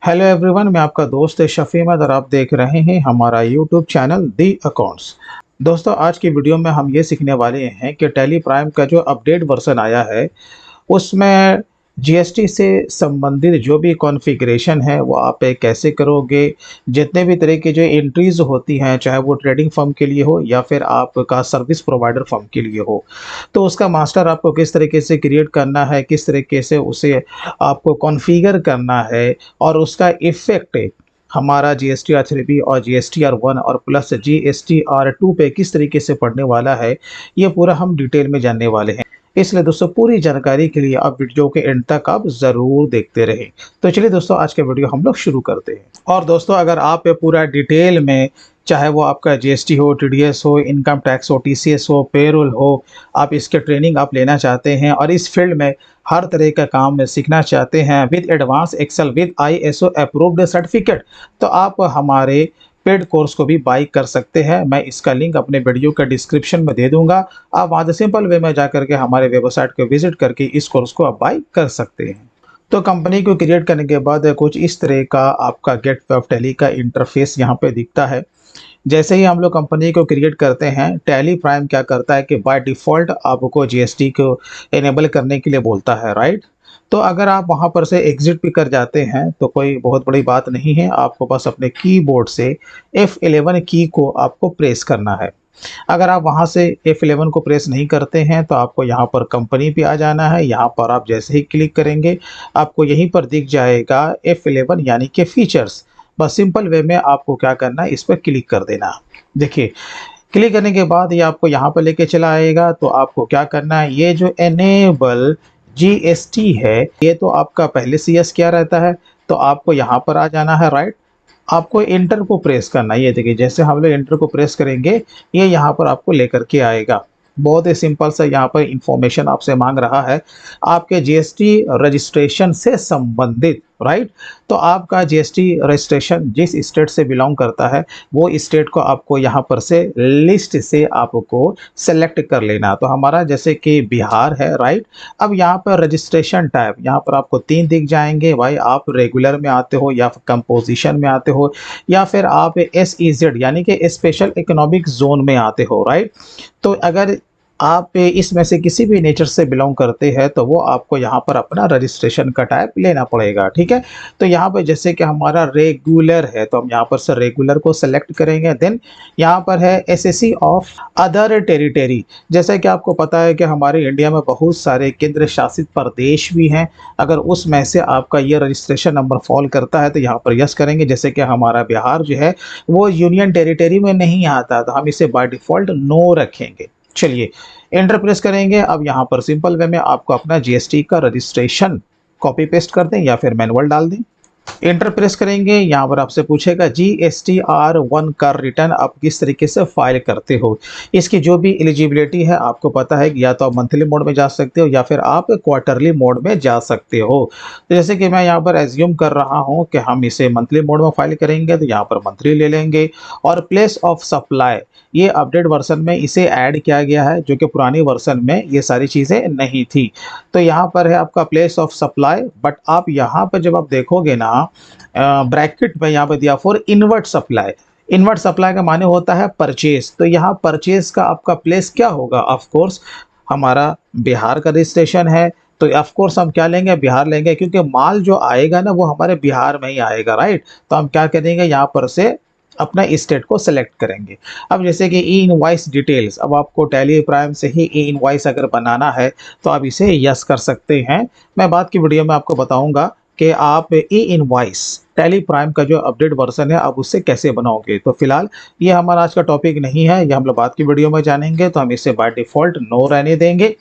Hello everyone, मैं आपका दोस्त शफी अहमद और आप देख रहे हैं हमारा यूट्यूब चैनल दी अकाउंट्स। दोस्तों, आज की वीडियो में हम ये सीखने वाले हैं कि टैली प्राइम का जो अपडेट वर्जन आया है उसमें जीएसटी से संबंधित जो भी कॉन्फ़िगरेशन है वो आप कैसे करोगे। जितने भी तरह की जो एंट्रीज़ होती हैं, चाहे वो ट्रेडिंग फर्म के लिए हो या फिर आपका सर्विस प्रोवाइडर फर्म के लिए हो, तो उसका मास्टर आपको किस तरीके से क्रिएट करना है, किस तरीके से उसे आपको कॉन्फ़िगर करना है और उसका इफ़ेक्ट हमारा जीएसटीआर 3 और जीएसटीआर 1 और प्लस जीएसटीआर 2 पे किस तरीके से पड़ने वाला है, ये पूरा हम डिटेल में जानने वाले हैं। इसलिए दोस्तों, पूरी जानकारी के लिए आप वीडियो के एंड तक आप ज़रूर देखते रहें। तो चलिए दोस्तों, आज का वीडियो हम लोग शुरू करते हैं। और दोस्तों, अगर आप पूरा डिटेल में, चाहे वो आपका जीएसटी हो, टीडीएस हो, इनकम टैक्स हो, टीसीएस हो, पेरोल हो, आप इसके ट्रेनिंग आप लेना चाहते हैं और इस फील्ड में हर तरह का काम सीखना चाहते हैं with advance Excel with ISO approved certificate, तो आप हमारे पेड कोर्स को भी बाय कर सकते हैं। मैं इसका लिंक अपने वीडियो के डिस्क्रिप्शन में दे दूंगा। आप वहाँ से सिंपल वे में जाकर के हमारे वेबसाइट को विजिट करके इस कोर्स को आप बाय कर सकते हैं। तो कंपनी को क्रिएट करने के बाद कुछ इस तरह का आपका गेट वेब टैली का इंटरफेस यहाँ पे दिखता है। जैसे ही हम लोग कंपनी को क्रिएट करते हैं, टैली प्राइम क्या करता है कि बाय डिफ़ॉल्ट आपको जीएसटी को इनेबल करने के लिए बोलता है, राइट? तो अगर आप वहाँ पर से एग्ज़िट भी कर जाते हैं तो कोई बहुत बड़ी बात नहीं है, आपको बस अपने कीबोर्ड से F11 की को आपको प्रेस करना है। अगर आप वहाँ से F11 को प्रेस नहीं करते हैं तो आपको यहाँ पर कंपनी पे आ जाना है। यहाँ पर आप जैसे ही क्लिक करेंगे, आपको यहीं पर दिख जाएगा F11 यानी कि फीचर्स। बस सिंपल वे में आपको क्या करना है, इस पर क्लिक कर देना। देखिए, क्लिक करने के बाद ये आपको यहाँ पर लेके चला आएगा। तो आपको क्या करना है, ये जो इनेबल जीएसटी है, ये तो आपका पहले से यस किया रहता है, तो आपको यहाँ पर आ जाना है, राइट? आपको एंटर को प्रेस करना है। ये देखिए, जैसे हम लोग एंटर को प्रेस करेंगे, ये यहाँ पर आपको लेकर के आएगा। बहुत ही सिंपल सा यहाँ पर इंफॉर्मेशन आपसे मांग रहा है, आपके जीएसटी रजिस्ट्रेशन से संबंधित, राइट? तो आपका जीएसटी रजिस्ट्रेशन जिस स्टेट से बिलोंग करता है, वो स्टेट को आपको यहाँ पर से लिस्ट से आपको सेलेक्ट कर लेना। तो हमारा जैसे कि बिहार है, राइट? अब यहाँ पर रजिस्ट्रेशन टाइप, यहाँ पर आपको 3 दिख जाएंगे। भाई, आप रेगुलर में आते हो या कंपोजिशन में आते हो या फिर आप SEZ यानी कि स्पेशल इकोनॉमिक जोन में आते हो, राइट? तो अगर आप इसमें से किसी भी नेचर से बिलोंग करते हैं तो वो आपको यहाँ पर अपना रजिस्ट्रेशन का टाइप लेना पड़ेगा, ठीक है? तो यहाँ पर जैसे कि हमारा रेगुलर है तो हम यहाँ पर से रेगुलर को सेलेक्ट करेंगे। देन यहाँ पर है एसएससी ऑफ अदर टेरिटरी। जैसे कि आपको पता है कि हमारे इंडिया में बहुत सारे केंद्र शासित प्रदेश भी हैं। अगर उसमें से आपका ये रजिस्ट्रेशन नंबर फॉल करता है तो यहाँ पर यस करेंगे। जैसे कि हमारा बिहार जो है वो यूनियन टेरिटरी में नहीं आता, तो हम इसे बाय डिफ़ॉल्ट नो रखेंगे। चलिए, एंटर प्रेस करेंगे। अब यहाँ पर सिंपल वे में आपको अपना जीएसटी का रजिस्ट्रेशन कॉपी पेस्ट कर दें या फिर मैनुअल डाल दें। एंटर प्रेस करेंगे, यहाँ पर आपसे पूछेगा GSTR 1 का रिटर्न आप किस तरीके से फाइल करते हो। इसकी जो भी एलिजिबिलिटी है आपको पता है कि या तो आप मंथली मोड में जा सकते हो या फिर आप क्वार्टरली मोड में जा सकते हो। तो जैसे कि मैं यहाँ पर एज्यूम कर रहा हूँ कि हम इसे मंथली मोड में फाइल करेंगे, तो यहाँ पर मंथली ले लेंगे। और प्लेस ऑफ सप्लाई, ये अपडेट वर्जन में इसे ऐड किया गया है, जो कि पुरानी वर्जन में ये सारी चीज़ें नहीं थी। तो यहाँ पर है आपका प्लेस ऑफ सप्लाई, बट आप यहाँ पर जब आप देखोगे ना, ब्रैकेट में यहाँ पे दिया for inward supply. Inward supply का माने होता है परचेज। तो यहाँ परचेज का आपका प्लेस क्या होगा? ऑफ कोर्स हमारा बिहार का रजिस्ट्रेशन है, तो ऑफ कोर्स हम क्या लेंगे? बिहार लेंगे, क्योंकि माल जो आएगा ना वो हमारे बिहार में ही आएगा, राइट? तो हम क्या करेंगे, यहाँ पर से अपना स्टेट को सेलेक्ट करेंगे। अब जैसे कि ई इनवॉइस डिटेल्स, अब आपको टैली प्राइम से ही ई इनवॉइस अगर बनाना है तो आप इसे यस कर सकते हैं। मैं बाद की वीडियो में आपको बताऊंगा कि आप ई इनवॉइस टैली प्राइम का जो अपडेट वर्जन है आप उससे कैसे बनाओगे। तो फिलहाल ये हमारा आज का टॉपिक नहीं है, ये हम लोग बाद की वीडियो में जानेंगे। तो हम इसे बाय डिफ़ॉल्ट नो रहने देंगे।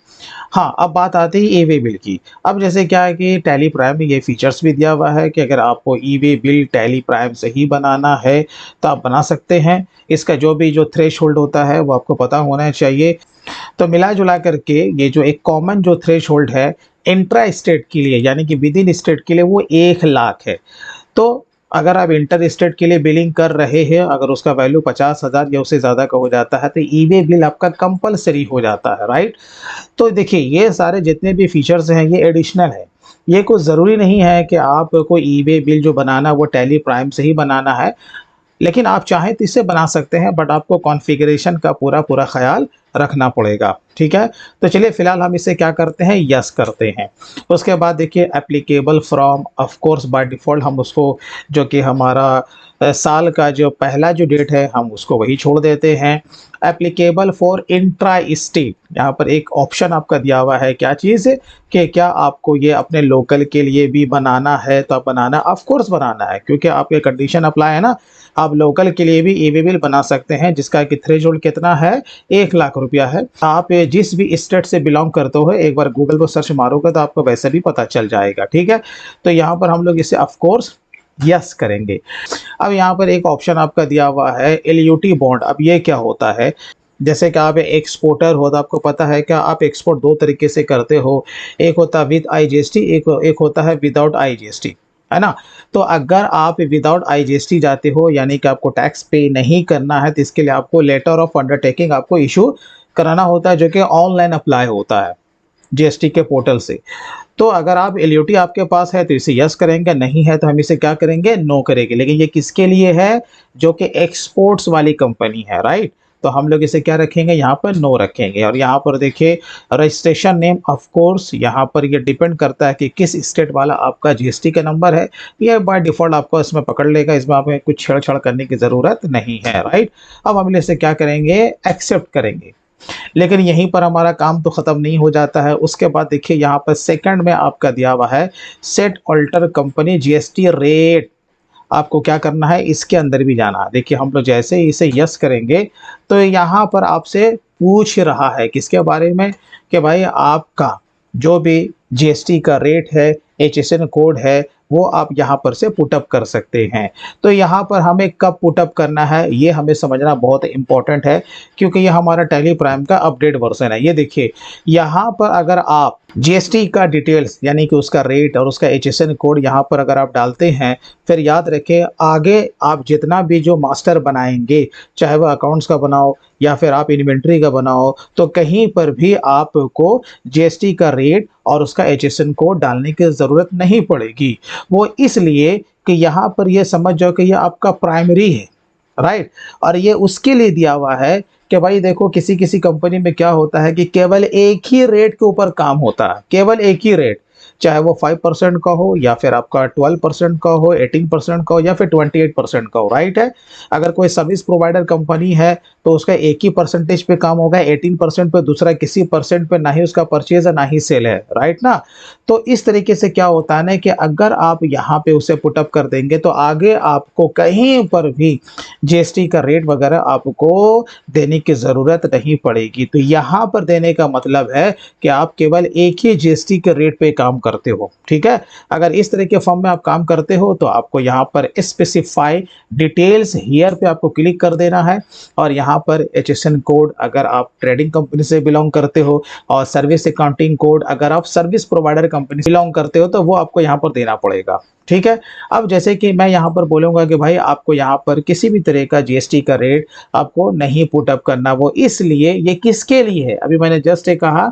हाँ, अब बात आती है ई-वे बिल की। अब जैसे क्या है कि टैली प्राइम में ये फीचर्स भी दिया हुआ है कि अगर आपको ई-वे बिल टैली प्राइम से ही बनाना है तो आप बना सकते हैं। इसका जो थ्रेशोल्ड होता है वो आपको पता होना चाहिए। तो मिला जुला करके ये जो एक कॉमन जो थ्रेशोल्ड है इंट्रा स्टेट के लिए, यानी कि विद इन स्टेट के लिए, वो 1 लाख है। तो अगर आप इंटर स्टेट के लिए बिलिंग कर रहे हैं, अगर उसका वैल्यू 50,000 या उससे ज़्यादा का हो जाता है तो ई-वे बिल आपका कंपलसरी हो जाता है, राइट? तो देखिए, ये सारे जितने भी फीचर्स हैं ये एडिशनल है। ये कुछ ज़रूरी नहीं है कि आपको ईबे बिल जो बनाना है वो टैली प्राइम से ही बनाना है। लेकिन आप चाहें तो इससे बना सकते हैं, बट आपको कॉन्फ़िगरेशन का पूरा ख़्याल रखना पड़ेगा, ठीक है? तो चलिए फ़िलहाल हम इसे क्या करते हैं, यस करते हैं। उसके बाद देखिए applicable from, of course by default हम उसको, जो कि हमारा साल का जो पहला जो डेट है हम उसको वही छोड़ देते हैं। एप्लीकेबल फॉर इंट्रा स्टेट, यहाँ पर एक ऑप्शन आपका दिया हुआ है, क्या चीज़ कि क्या आपको ये अपने लोकल के लिए भी बनाना है, तो आप बनाना, ऑफ़ कोर्स बनाना है, क्योंकि आपके कंडीशन अप्लाई है ना। आप लोकल के लिए भी ईबे बिल बना सकते हैं, जिसका कि थ्रेशोल्ड कितना है, 1 लाख रुपया है। आप जिस भी स्टेट से बिलॉन्ग करते हो, एक बार गूगल पर सर्च मारोगे तो आपको वैसे भी पता चल जाएगा, ठीक है? तो यहाँ पर हम लोग इसे ऑफ कोर्स यस करेंगे। अब यहाँ पर एक ऑप्शन आपका दिया हुआ है एलयूटी बॉन्ड। अब ये क्या होता है? जैसे कि आप एक्सपोर्टर हो तो आपको पता है कि आप एक्सपोर्ट 2 तरीके से करते हो। एक होता है विद आईजीएसटी, एक होता है विदाउट आईजीएसटी, है ना? तो अगर आप विदाउट आईजीएसटी जाते हो, यानी कि आपको टैक्स पे नहीं करना है, तो इसके लिए आपको लेटर ऑफ अंडरटेकिंग आपको इश्यू कराना होता है, जो कि ऑनलाइन अप्लाई होता है जीएसटी के पोर्टल से। तो अगर आप एलयूटी आपके पास है तो इसे यस करेंगे, नहीं है तो हम इसे क्या करेंगे, नो करेंगे। लेकिन ये किसके लिए है? जो कि एक्सपोर्ट्स वाली कंपनी है, राइट? तो हम लोग इसे क्या रखेंगे, यहाँ पर नो रखेंगे। और यहाँ पर देखिए रजिस्ट्रेशन नेम, ऑफ कोर्स यहाँ पर ये डिपेंड करता है कि किस स्टेट वाला आपका जीएसटी का नंबर है। ये बाय डिफ़ॉल्ट आपको इसमें पकड़ लेगा, इसमें हमें कुछ छेड़-छाड़ करने की ज़रूरत नहीं है, राइट? अब हम इसे क्या करेंगे, एक्सेप्ट करेंगे। लेकिन यहीं पर हमारा काम तो ख़त्म नहीं हो जाता है। उसके बाद देखिए यहाँ पर सेकंड में आपका दिया हुआ है set alter company GST rate. आपको क्या करना है, इसके अंदर भी जाना है। देखिए हम लोग जैसे ही इसे यस करेंगे तो यहाँ पर आपसे पूछ रहा है किसके बारे में, कि भाई आपका जो भी जीएसटी का रेट है, एचएसएन कोड है, वो आप यहाँ पर से पुटअप कर सकते हैं। तो यहाँ पर हमें कब पुटअप करना है ये हमें समझना बहुत इम्पोर्टेंट है, क्योंकि ये हमारा टैली प्राइम का अपडेट वर्जन है। ये देखिए यहाँ पर अगर आप जीएसटी का डिटेल्स, यानी कि उसका रेट और उसका एचएसएन कोड यहाँ पर अगर आप डालते हैं, फिर याद रखें आगे आप जितना भी जो मास्टर बनाएंगे, चाहे वो अकाउंट्स का बनाओ या फिर आप इन्वेंट्री का बनाओ, तो कहीं पर भी आपको जीएसटी का रेट और उसका एचएसएन कोड डालने की ज़रूरत नहीं पड़ेगी। वो इसलिए कि यहाँ पर ये समझ जाओ कि ये आपका प्राइमरी है, राइट? और ये उसके लिए दिया हुआ है कि भाई देखो किसी-किसी कंपनी में क्या होता है कि केवल एक ही रेट के ऊपर काम होता है, केवल एक ही रेट। चाहे वो 5% का हो या फिर आपका 12% का हो, 18% का हो या फिर 28% का हो, राइट है? अगर कोई सर्विस प्रोवाइडर कंपनी है तो उसका एक ही परसेंटेज पे काम होगा, 18% पे, दूसरा किसी परसेंट पे, ना ही उसका परचेज है ना ही सेल है, राइट ना? तो इस तरीके से क्या होता है ना कि अगर आप यहाँ पे उसे पुटअप कर देंगे तो आगे आपको कहीं पर भी जीएसटी का रेट वगैरह आपको देने की ज़रूरत नहीं पड़ेगी। तो यहाँ पर देने का मतलब है कि आप केवल एक ही जीएसटी के रेट पे काम करते हो, ठीक है? अगर इस तरह के फॉर्म में आप काम करते हो तो आपको यहाँ पर स्पेसिफाई डिटेल्स हियर पे आपको क्लिक कर देना है। और यहाँ पर एचएसएन कोड अगर आप ट्रेडिंग कंपनी से बिलोंग करते हो, और सर्विस अकाउंटिंग कोड अगर आप सर्विस प्रोवाइडर कंपनी से बिलोंग करते हो, तो वो आपको यहाँ पर देना पड़ेगा, ठीक है? अब जैसे कि मैं यहाँ पर बोलूँगा कि भाई आपको यहाँ पर किसी भी तरह का जीएसटी का रेट आपको नहीं पुटअप करना, वो इसलिए, ये किसके लिए है? अभी मैंने जस्ट कहा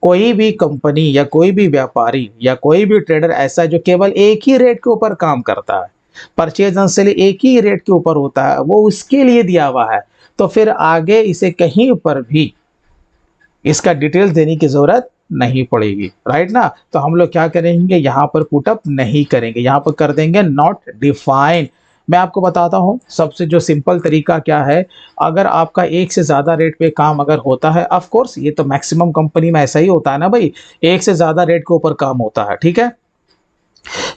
कोई भी कंपनी या कोई भी व्यापारी या कोई भी ट्रेडर ऐसा जो केवल एक ही रेट के ऊपर काम करता है, परचेज एंड सेल एक ही रेट के ऊपर होता है, वो उसके लिए दिया हुआ है। तो फिर आगे इसे कहीं पर भी इसका डिटेल्स देने की ज़रूरत नहीं पड़ेगी, राइट ना? तो हम लोग क्या करेंगे, यहाँ पर पुटअप नहीं करेंगे, यहाँ पर कर देंगे नॉट डिफाइंड। मैं आपको बताता हूँ सबसे जो सिंपल तरीका क्या है। अगर आपका एक से ज़्यादा रेट पे काम अगर होता है, ऑफ कोर्स ये तो मैक्सिमम कंपनी में ऐसा ही होता है ना भाई, एक से ज़्यादा रेट के ऊपर काम होता है, ठीक है?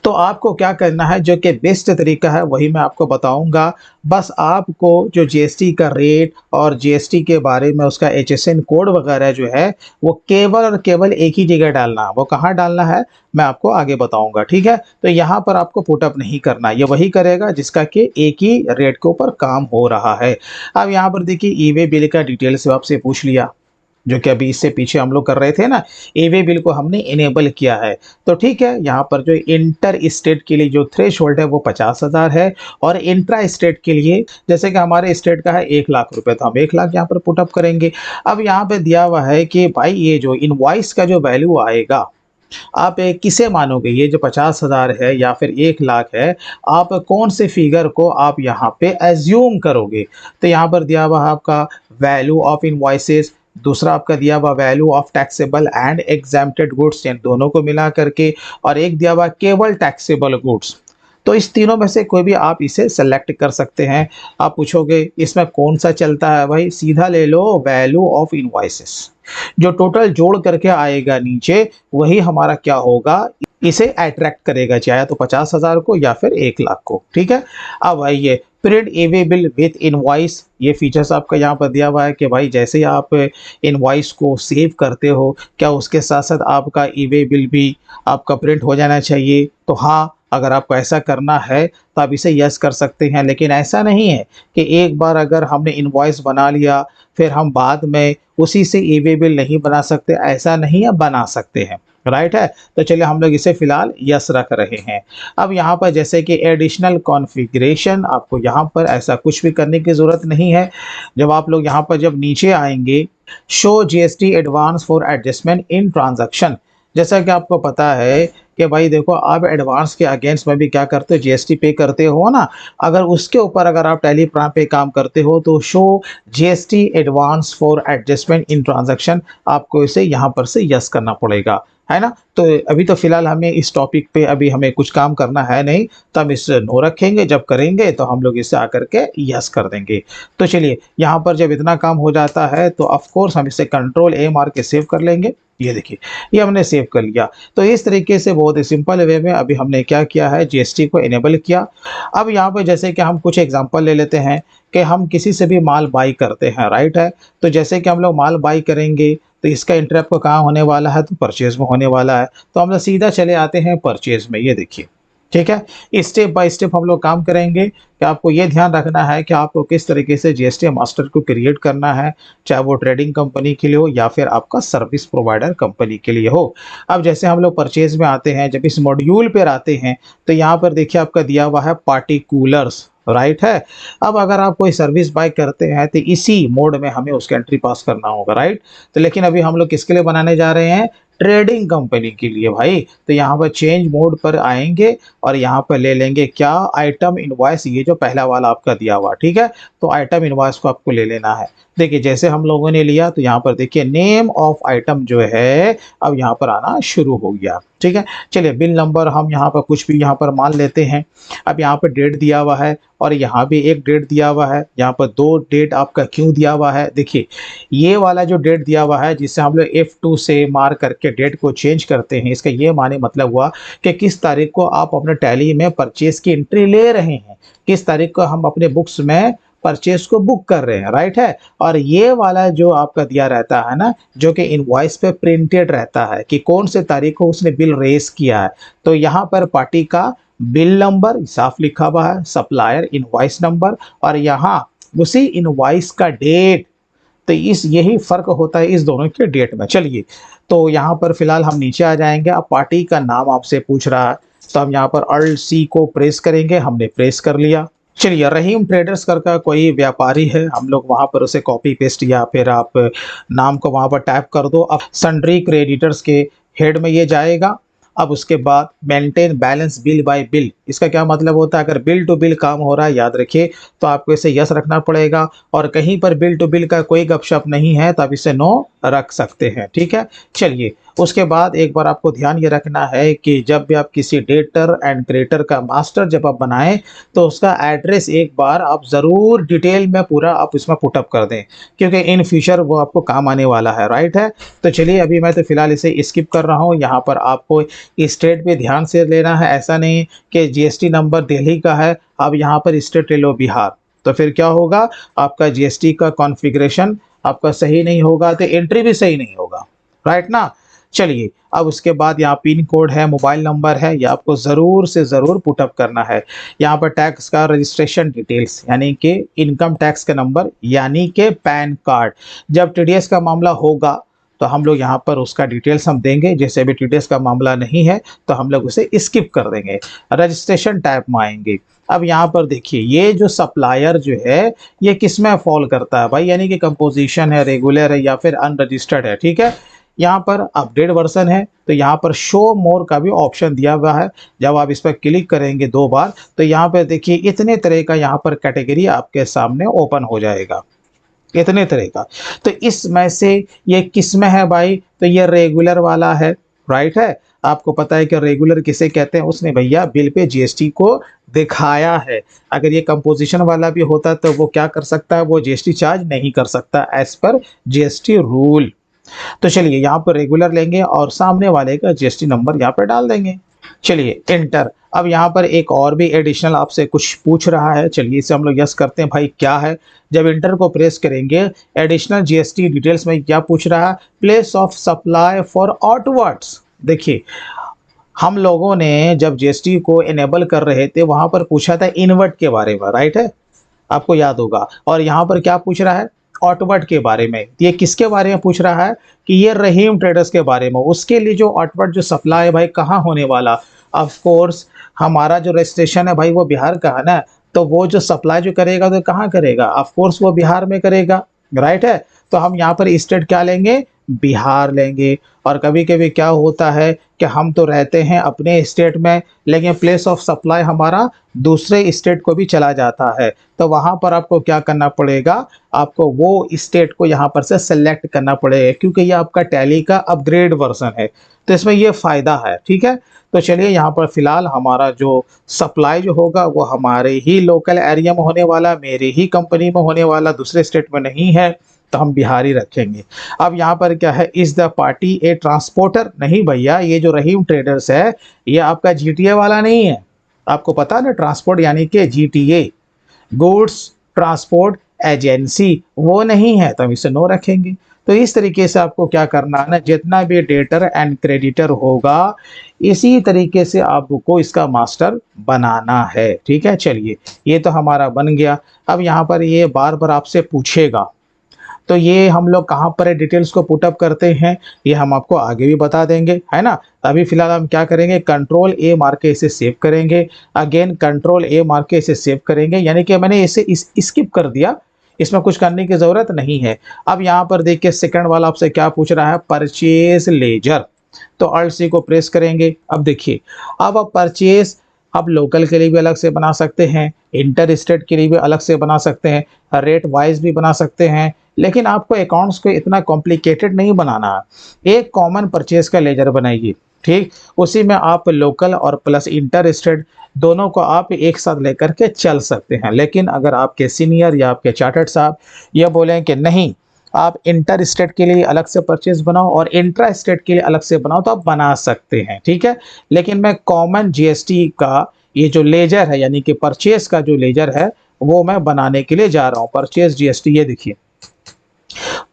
तो आपको क्या करना है, जो कि बेस्ट तरीका है वही मैं आपको बताऊंगा। बस आपको जो जीएसटी का रेट और जीएसटी के बारे में उसका एचएसएन कोड वगैरह जो है, वो केवल और केवल एक ही जगह डालना है। वो कहाँ डालना है मैं आपको आगे बताऊंगा, ठीक है? तो यहाँ पर आपको पुटअप नहीं करना, ये वही करेगा जिसका कि एक ही रेट के ऊपर काम हो रहा है। अब यहाँ पर देखिए ईवे बिल का डिटेल से आपसे पूछ लिया, जो कि अभी इससे पीछे हम लोग कर रहे थे ना, ईवे बिल को हमने इनेबल किया है। तो ठीक है, यहाँ पर जो इंटर स्टेट के लिए जो थ्रेशोल्ड है वो 50,000 है, और इंट्रा स्टेट के लिए जैसे कि हमारे स्टेट का है 1 लाख रुपए, तो हम 1 लाख यहाँ पर पुटअप करेंगे। अब यहाँ पे दिया हुआ है कि भाई ये जो इनवॉइस का जो वैल्यू आएगा, आप किसे मानोगे? ये जो 50,000 है या फिर 1,00,000 है, आप कौन से फिगर को आप यहाँ पे अज़्यूम करोगे? तो यहाँ पर दिया हुआ है आपका वैल्यू ऑफ इनवॉइसेस, दूसरा आपका दिया हुआ value of taxable and exempted goods, इन दोनों को मिला करके, और एक दिया हुआ केवल टैक्सेबल गुड्स। तो इस तीनों में से कोई भी आप इसे सेलेक्ट कर सकते हैं। आप पूछोगे इसमें कौन-सा चलता है भाई? सीधा ले लो वैल्यू ऑफ इनवॉइसेस। जो टोटल जोड़ करके आएगा नीचे, वही हमारा क्या होगा, इसे अट्रैक्ट करेगा, चाहे तो 50,000 को या फिर 1,00,000 को, ठीक है? अब आइए print A bill with invoice, ये फीचर्स आपका यहाँ पर दिया हुआ है कि भाई जैसे ही आप इनवॉइस को सेव करते हो, क्या उसके साथ-साथ आपका ई-वे बिल भी आपका प्रिंट हो जाना चाहिए? तो हाँ, अगर आपको ऐसा करना है तो आप इसे यस कर सकते हैं, लेकिन ऐसा नहीं है कि एक बार अगर हमने इनवॉइस बना लिया, फिर हम बाद में उसी से ई-वे बिल नहीं बना सकते, ऐसा नहीं है, बना सकते हैं, राइट है? तो चलिए हम लोग इसे फ़िलहाल यस रख रहे हैं। अब यहाँ पर जैसे कि एडिशनल कॉन्फ़िगरेशन, आपको यहाँ पर ऐसा कुछ भी करने की ज़रूरत नहीं है। जब आप लोग यहाँ पर जब नीचे आएँगे, show GST advance for adjustment in transaction, जैसा कि आपको पता है कि भाई देखो आप एडवांस के अगेंस्ट में भी क्या करते हो, जीएसटी पे करते हो ना, अगर उसके ऊपर अगर आप टैली प्राइम पे काम करते हो तो show GST advance for adjustment in transaction, आपको इसे यहाँ पर से यस करना पड़ेगा, है ना? तो अभी तो फिलहाल हमें इस टॉपिक पे अभी हमें कुछ काम करना है नहीं, तो हम इस नो रखेंगे, जब करेंगे तो हम लोग इसे आकर के यस कर देंगे। तो चलिए यहाँ पर जब इतना काम हो जाता है तो ऑफ कोर्स हम इसे कंट्रोल ए मार के सेव कर लेंगे। ये देखिए, ये हमने सेव कर लिया। तो इस तरीके से बहुत ही सिंपल वे में अभी हमने क्या किया है, जीएसटी को इनेबल किया। अब यहाँ पे जैसे कि हम कुछ एग्जांपल ले लेते हैं कि हम किसी से भी माल बाई करते हैं, राइट है? तो जैसे कि हम लोग माल बाई करेंगे तो इसका एंट्री आपको कहाँ होने वाला है, तो परचेज़ में होने वाला है। तो हम लोग सीधा चले आते हैं परचेज़ में, ये देखिए, ठीक है? स्टेप बाय स्टेप हम लोग काम करेंगे कि आपको ये ध्यान रखना है कि आपको किस तरीके से जीएसटी मास्टर को क्रिएट करना है, चाहे वो ट्रेडिंग कंपनी के लिए हो या फिर आपका सर्विस प्रोवाइडर कंपनी के लिए हो। अब जैसे हम लोग परचेज़ में आते हैं, जब इस मॉड्यूल पर आते हैं, तो यहाँ पर देखिए आपका दिया हुआ है पार्टिकुलर्स, राइट है? अब अगर आप कोई सर्विस बाय करते हैं तो इसी मोड में हमें उसका एंट्री पास करना होगा, राइट? तो लेकिन अभी हम लोग किसके लिए बनाने जा रहे हैं? ट्रेडिंग कंपनी के लिए भाई। तो यहाँ पर चेंज मोड पर आएँगे और यहाँ पर ले लेंगे क्या, आइटम इनवॉइस, ये जो पहला वाला आपका दिया हुआ, ठीक है? तो आइटम इनवॉइस को आपको ले लेना है। देखिए जैसे हम लोगों ने लिया तो यहाँ पर देखिए नेम ऑफ आइटम जो है अब यहाँ पर आना शुरू हो गया, ठीक है? चलिए बिल नंबर हम यहाँ पर कुछ भी यहाँ पर मान लेते हैं। अब यहाँ पर डेट दिया हुआ है और यहाँ भी एक डेट दिया हुआ है, यहाँ पर 2 डेट आपका क्यों दिया हुआ है? देखिए ये वाला जो डेट दिया हुआ है, जिसे हम लोग F2 से मार करके डेट को चेंज करते हैं, इसका ये माने मतलब हुआ कि किस तारीख को आप अपने टैली में परचेज़ की एंट्री ले रहे हैं, किस तारीख को हम अपने बुक्स में परचेज़ को बुक कर रहे हैं, राइट है? और ये वाला जो आपका दिया रहता है ना, जो कि इनवॉइस पे प्रिंटेड रहता है कि कौन से तारीख को उसने बिल रेज़ किया है। तो यहाँ पर पार्टी का बिल नंबर साफ लिखा हुआ है, सप्लायर इनवॉइस नंबर, और यहाँ उसी इनवॉइस का डेट। तो इस यही फ़र्क होता है इस दोनों के डेट में। चलिए, तो यहाँ पर फ़िलहाल हम नीचे आ जाएँगे। अब पार्टी का नाम आपसे पूछ रहा है, तो हम यहाँ पर अल्ट सी को प्रेस करेंगे, हमने प्रेस कर लिया। चलिए, रहीम ट्रेडर्स का कोई व्यापारी है, हम लोग वहाँ पर उसे कॉपी पेस्ट या फिर आप नाम को वहाँ पर टाइप कर दो। अब सन्ड्री क्रेडिटर्स के हेड में ये जाएगा। अब उसके बाद maintain balance bill bye bill, इसका क्या मतलब होता है? अगर बिल टू बिल काम हो रहा है, याद रखिए, तो आपको इसे यस रखना पड़ेगा, और कहीं पर बिल टू बिल का कोई गपशप नहीं है तो आप इसे नो रख सकते हैं, ठीक है? चलिए, उसके बाद एक बार आपको ध्यान ये रखना है कि जब भी आप किसी डेटर एंड क्रेडिटर का मास्टर जब आप बनाएं, तो उसका एड्रेस एक बार आप ज़रूर डिटेल में पूरा आप इसमें पुटअप कर दें, क्योंकि इन फ्यूचर वो आपको काम आने वाला है, राइट है? तो चलिए, अभी मैं तो फिलहाल इसे स्किप कर रहा हूँ। यहाँ पर आपको स्टेट पे ध्यान से लेना है, ऐसा नहीं कि जीएसटी नंबर दिल्ली का है, आप यहाँ पर स्टेट ले लो बिहार, तो फिर क्या होगा, आपका जीएसटी का कॉन्फ़िगरेशन आपका सही नहीं होगा, तो एंट्री भी सही नहीं होगा, राइट ना? चलिए, अब उसके बाद यहाँ पिन कोड है, मोबाइल नंबर है, ये आपको ज़रूर से ज़रूर पुटअप करना है। यहाँ पर टैक्स का रजिस्ट्रेशन डिटेल्स, यानी कि इनकम टैक्स का नंबर, यानी कि पैन कार्ड। जब टीडीएस का मामला होगा तो हम लोग यहाँ पर उसका डिटेल्स हम देंगे, जैसे अभी टीडीएस का मामला नहीं है तो हम लोग उसे स्किप कर देंगे। रजिस्ट्रेशन टाइप में आएंगे। अब यहाँ पर देखिए, ये जो सप्लायर जो है ये किस में फॉल करता है भाई, यानी कि कंपोजिशन है, रेगुलर है या फिर अनरजिस्टर्ड है, ठीक है? यहाँ पर अपडेट वर्जन है, तो यहाँ पर शो मोर का भी ऑप्शन दिया हुआ है। जब आप इस पर क्लिक करेंगे 2 बार, तो यहाँ पर देखिए इतने तरह का यहाँ पर कैटेगरी आपके सामने ओपन हो जाएगा, इतने तरह का। तो इसमें से ये किस में है भाई, तो ये रेगुलर वाला है, राइट है। आपको पता है कि रेगुलर किसे कहते हैं, उसने भैया बिल पे जीएसटी को दिखाया है। अगर ये कंपोजिशन वाला भी होता तो वो क्या कर सकता है, वो जीएसटी चार्ज नहीं कर सकता एज पर जीएसटी रूल। तो चलिए यहाँ पर रेगुलर लेंगे और सामने वाले का जीएसटी नंबर यहाँ पर डाल देंगे। चलिए एंटर। अब यहाँ पर एक और भी एडिशनल आपसे कुछ पूछ रहा है, चलिए इसे हम लोग यस करते हैं। भाई क्या है, जब इंटर को प्रेस करेंगे एडिशनल जीएसटी डिटेल्स में क्या पूछ रहा है, place of supply for outwards. देखिए हम लोगों ने जब जीएसटी को इनेबल कर रहे थे वहां पर पूछा था इनवर्ट के बारे में, राइट है, आपको याद होगा। और यहाँ पर क्या पूछ रहा है, आउटवर्ड के बारे में। ये किसके बारे में पूछ रहा है कि ये रहीम ट्रेडर्स के बारे में। उसके लिए जो आउटवर्ड जो सप्लाई है भाई कहाँ होने वाला, ऑफ कोर्स हमारा जो रजिस्ट्रेशन है भाई वो बिहार का है ना, तो वो जो सप्लाई जो करेगा तो कहाँ करेगा, ऑफ कोर्स वो बिहार में करेगा, राइट है। तो हम यहाँ पर स्टेट क्या लेंगे, बिहार लेंगे। और कभी कभी क्या होता है कि हम तो रहते हैं अपने स्टेट में, लेकिन प्लेस ऑफ सप्लाई हमारा दूसरे स्टेट को भी चला जाता है, तो वहाँ पर आपको क्या करना पड़ेगा, आपको वो स्टेट को यहाँ पर से सेलेक्ट करना पड़ेगा, क्योंकि ये आपका टैली का अपग्रेड वर्जन है, तो इसमें ये फ़ायदा है, ठीक है। तो चलिए यहाँ पर फिलहाल हमारा जो सप्लाई जो होगा वो हमारे ही लोकल एरिया में होने वाला, मेरी ही कंपनी में होने वाला, दूसरे स्टेट में नहीं है, तो हम बिहारी रखेंगे। अब यहाँ पर क्या है, is the party A transporter, नहीं भैया ये जो रहीम ट्रेडर्स है ये आपका जीटीए वाला नहीं है। आपको पता है ना, ट्रांसपोर्ट यानी कि जीटीए, गुड्स ट्रांसपोर्ट एजेंसी, वो नहीं है, तो हम इसे नो रखेंगे। तो इस तरीके से आपको क्या करना है ना, जितना भी डेटर एंड क्रेडिटर होगा इसी तरीके से आपको इसका मास्टर बनाना है, ठीक है। चलिए ये तो हमारा बन गया। अब यहाँ पर ये बार बार आपसे पूछेगा, तो ये हम लोग कहाँ पर डिटेल्स को पुटअप करते हैं ये हम आपको आगे भी बता देंगे, है ना। अभी फिलहाल हम क्या करेंगे, कंट्रोल ए मार के इसे सेव करेंगे, अगेन कंट्रोल ए मार के इसे सेव करेंगे, यानी कि मैंने इसे स्किप कर दिया, इसमें कुछ करने की ज़रूरत नहीं है। अब यहाँ पर देखिए सेकंड वाला आपसे क्या पूछ रहा है, परचेज लेजर, तो अल्ट सी को प्रेस करेंगे। अब देखिए अब आप परचेज आप लोकल के लिए भी अलग से बना सकते हैं, इंटर स्टेट के लिए भी अलग से बना सकते हैं, रेट वाइज भी बना सकते हैं, लेकिन आपको अकाउंट्स को इतना कॉम्प्लिकेटेड नहीं बनाना है। एक कॉमन परचेज का लेजर बनाइए, ठीक, उसी में आप लोकल और प्लस इंटर स्टेट दोनों को आप एक साथ लेकर के चल सकते हैं। लेकिन अगर आपके सीनियर या आपके चार्टर्ड साहब ये बोलें कि नहीं आप इंटर स्टेट के लिए अलग से परचेज बनाओ और इंट्रा स्टेट के लिए अलग से बनाओ, तो आप बना सकते हैं, ठीक है। लेकिन मैं कॉमन जीएसटी का ये जो लेजर है यानी कि परचेज का जो लेजर है वो मैं बनाने के लिए जा रहा हूँ। परचेज जीएसटी, ये देखिए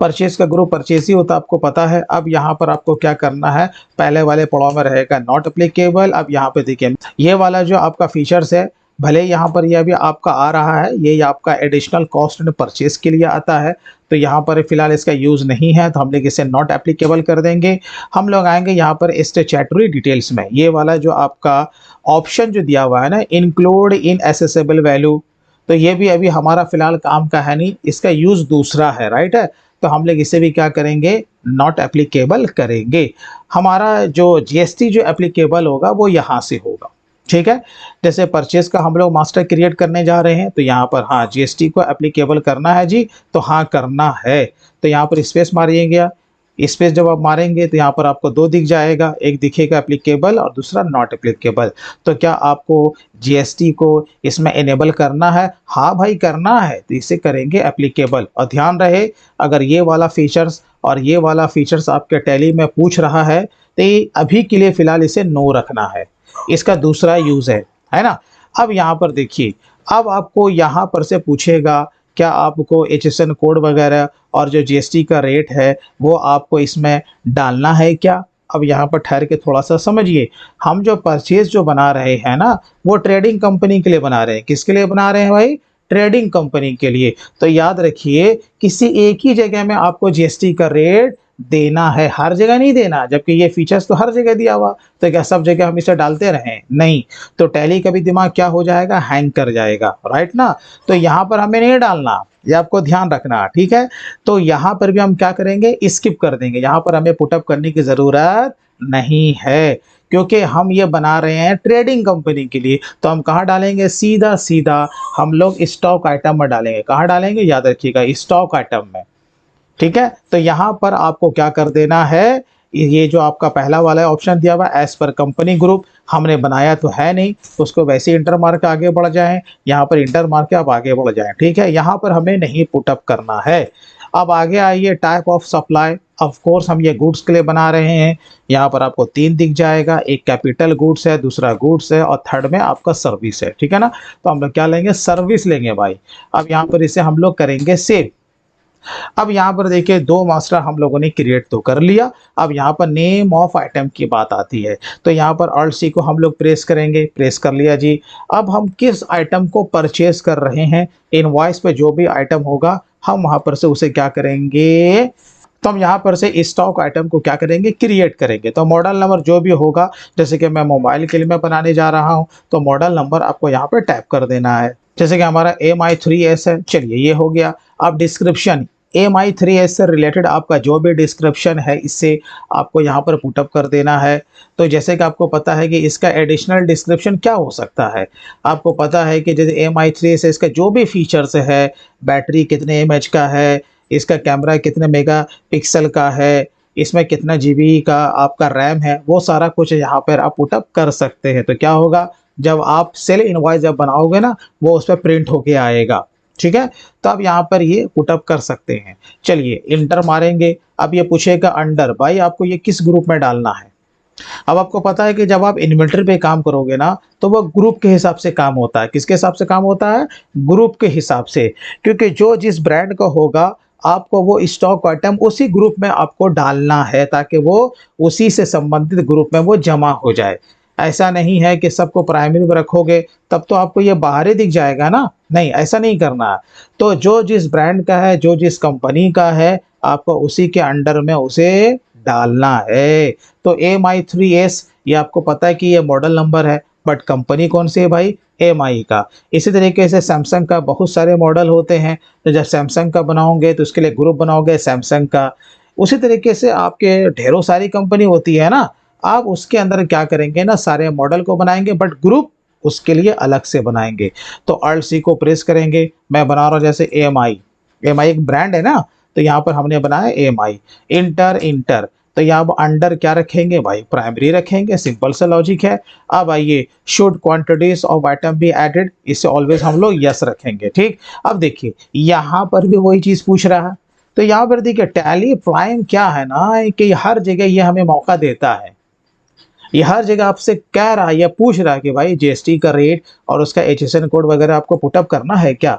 परचेज का ग्रुप परचेज ही होता है, आपको पता है। अब यहाँ पर आपको क्या करना है, पहले वाले पड़ाव में रहेगा नॉट एप्लीकेबल। अब यहाँ पे देखिए ये वाला जो आपका फीचर्स है, भले यहाँ पर यह भी आपका आ रहा है, ये आपका एडिशनल कॉस्ट एंड परचेज के लिए आता है, तो यहाँ पर फिलहाल इसका यूज़ नहीं है, तो हम लोग इसे नॉट एप्लीकेबल कर देंगे। हम लोग आएंगे यहाँ पर स्टैट्यूटरी डिटेल्स में, ये वाला जो आपका ऑप्शन जो दिया हुआ है ना, इंक्लूड इन एसेसेबल वैल्यू, तो ये भी अभी हमारा फिलहाल काम का है नहीं, इसका यूज़ दूसरा है, राइट है। तो हम लोग इसे भी क्या करेंगे, नॉट एप्लीकेबल करेंगे। हमारा जो जीएसटी जो एप्लीकेबल होगा वो यहाँ से होगा, ठीक है। जैसे परचेज का हम लोग मास्टर क्रिएट करने जा रहे हैं, तो यहाँ पर हाँ जीएसटी को एप्लीकेबल करना है जी, तो हाँ करना है, तो यहाँ पर स्पेस मारिएगा। स्पेस जब आप मारेंगे तो यहाँ पर आपको दो दिख जाएगा, एक दिखेगा एप्लीकेबल और दूसरा नॉट एप्लीकेबल। तो क्या आपको जीएसटी को इसमें इनेबल करना है, हाँ भाई करना है, तो इसे करेंगे एप्लीकेबल। और ध्यान रहे अगर ये वाला फीचर्स और ये वाला फीचर्स आपके टैली में पूछ रहा है तो ये अभी के लिए फिलहाल इसे नो रखना है, इसका दूसरा यूज़ है ना। अब यहाँ पर देखिए, अब आपको यहाँ पर से पूछेगा क्या आपको एचएसएन कोड वगैरह और जो जीएसटी का रेट है वो आपको इसमें डालना है क्या। अब यहाँ पर ठहर के थोड़ा सा समझिए, हम जो परचेज जो बना रहे हैं ना वो ट्रेडिंग कंपनी के लिए बना रहे हैं। किसके लिए बना रहे हैं भाई, ट्रेडिंग कंपनी के लिए। तो याद रखिए किसी एक ही जगह में आपको जीएसटी का रेट देना है, हर जगह नहीं देना, जबकि ये फीचर्स तो हर जगह दिया हुआ, तो क्या सब जगह हम इसे डालते रहें, नहीं, तो टैली का भी दिमाग क्या हो जाएगा, हैंग कर जाएगा, राइट ना। तो यहाँ पर हमें नहीं डालना, ये आपको ध्यान रखना है, ठीक है। तो यहाँ पर भी हम क्या करेंगे, स्किप कर देंगे, यहाँ पर हमें पुटअप करने की ज़रूरत नहीं है, क्योंकि हम ये बना रहे हैं ट्रेडिंग कंपनी के लिए। तो हम कहाँ डालेंगे, सीधा सीधा हम लोग स्टॉक आइटम में डालेंगे। कहाँ डालेंगे, याद रखिएगा, स्टॉक आइटम में, ठीक है। तो यहाँ पर आपको क्या कर देना है, ये जो आपका पहला वाला ऑप्शन दिया हुआ एज पर कंपनी ग्रुप, हमने बनाया तो है नहीं, तो उसको वैसे ही इंटर मार के आगे बढ़ जाएं, यहाँ पर इंटर मार के आप आगे बढ़ जाएं, ठीक है। यहाँ पर हमें नहीं पुटअप करना है। अब आगे आइए, type of supply. Of course हम ये गुड्स के लिए बना रहे हैं। यहाँ पर आपको 3 दिख जाएगा, एक कैपिटल गुड्स है, दूसरा गुड्स है, और थर्ड में आपका सर्विस है, ठीक है ना। तो हम लोग क्या लेंगे, सर्विस लेंगे भाई। अब यहाँ पर इसे हम लोग करेंगे सेव। अब यहाँ पर देखिए 2 मास्टर हम लोगों ने क्रिएट तो कर लिया। अब यहाँ पर नेम ऑफ आइटम की बात आती है, तो यहाँ पर ऑल्ट सी को हम लोग प्रेस करेंगे, प्रेस कर लिया जी। अब हम किस आइटम को परचेज कर रहे हैं, इनवॉइस पे जो भी आइटम होगा हम वहाँ पर से उसे क्या करेंगे, तो हम यहाँ पर से स्टॉक आइटम को क्या करेंगे, क्रिएट करेंगे। तो मॉडल नंबर जो भी होगा, जैसे कि मैं मोबाइल के लिए मैं बनाने जा रहा हूँ, तो मॉडल नंबर आपको यहाँ पर टाइप कर देना है। जैसे कि हमारा MI3S है, चलिए ये हो गया। अब डिस्क्रिप्शन, MI3S से रिलेटेड आपका जो भी डिस्क्रिप्शन है, इससे आपको यहाँ पर पुटअप कर देना है। तो जैसे कि आपको पता है कि इसका एडिशनल डिस्क्रिप्शन क्या हो सकता है, आपको पता है कि जैसे MI3S इसका जो भी फीचर्स है, बैटरी कितने mAh का है, इसका कैमरा कितने मेगापिक्सल का है, इसमें कितना GB का आपका रैम है, वो सारा कुछ यहाँ पर आप पुटअप कर सकते हैं। तो क्या होगा, जब आप सेल इनवॉइस जब बनाओगे ना, वो उस पर प्रिंट होके आएगा, ठीक है। तो अब यहाँ पर ये पुटअप कर सकते हैं। चलिए इंटर मारेंगे। अब ये पूछेगा अंडर, भाई आपको ये किस ग्रुप में डालना है। अब आपको पता है कि जब आप इन्वेंटरी पे काम करोगे ना, तो वो ग्रुप के हिसाब से काम होता है। किसके हिसाब से काम होता है, ग्रुप के हिसाब से, क्योंकि जो जिस ब्रांड का होगा आपको वो स्टॉक आइटम उसी ग्रुप में आपको डालना है, ताकि वो उसी से संबंधित ग्रुप में वो जमा हो जाए। ऐसा नहीं है कि सबको प्राइमरी में रखोगे तब तो आपको ये बाहर ही दिख जाएगा ना, नहीं ऐसा नहीं करना है। तो जो जिस ब्रांड का है, जो जिस कंपनी का है, आपको उसी के अंडर में उसे डालना है। तो MI3S ये आपको पता है कि ये मॉडल नंबर है, बट कंपनी कौन सी है भाई, MI का। इसी तरीके से सैमसंग का बहुत सारे मॉडल होते हैं, तो जब सैमसंग का बनाओगे तो उसके लिए ग्रुप बनाओगे सैमसंग का। उसी तरीके से आपके ढेरों सारी कंपनी होती है ना, आप उसके अंदर क्या करेंगे ना, सारे मॉडल को बनाएंगे, बट ग्रुप उसके लिए अलग से बनाएंगे। तो अल्ट सी को प्रेस करेंगे, मैं बना रहा हूँ जैसे MI एक ब्रांड है ना, तो यहाँ पर हमने बनाया MI। इंटर इंटर, तो यहाँ अंडर क्या रखेंगे भाई, प्राइमरी रखेंगे, सिंपल सा लॉजिक है। अब आइए, should quantities of item be added, इससे ऑलवेज हम लोग यस रखेंगे, ठीक। अब देखिए यहाँ पर भी वही चीज पूछ रहा है। तो यहाँ पर देखिए टैली प्राइम क्या है ना, कि हर जगह ये हमें मौका देता है, ये हर जगह आपसे कह रहा है, ये पूछ रहा है कि भाई GST का रेट और उसका HSN कोड वगैरह आपको पुटअप करना है क्या।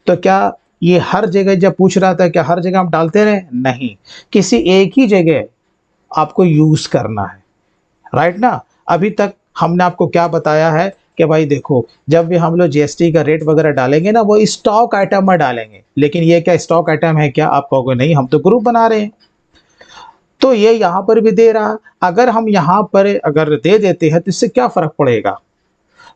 तो क्या ये हर जगह जब पूछ रहा था, क्या हर जगह हम डालते रहे, नहीं, किसी एक ही जगह आपको यूज करना है, राइट ना। अभी तक हमने आपको क्या बताया है कि भाई देखो, जब भी हम लोग GST का रेट वगैरह डालेंगे ना, वो स्टॉक आइटम में डालेंगे। लेकिन ये क्या स्टॉक आइटम है क्या, आप कहोगे नहीं हम तो ग्रुप बना रहे हैं। तो ये यहाँ पर भी दे रहा, अगर हम यहाँ पर अगर दे देते हैं तो इससे क्या फर्क पड़ेगा,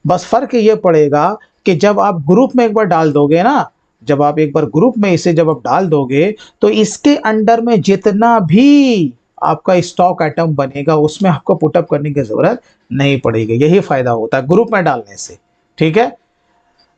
बस फर्क ये पड़ेगा कि जब आप ग्रुप में एक बार डाल दोगे ना, जब आप एक बार ग्रुप में इसे जब आप डाल दोगे, तो इसके अंडर में जितना भी आपका स्टॉक आइटम बनेगा उसमें आपको पुटअप करने की जरूरत नहीं पड़ेगी। यही फायदा होता है ग्रुप में डालने से, ठीक है।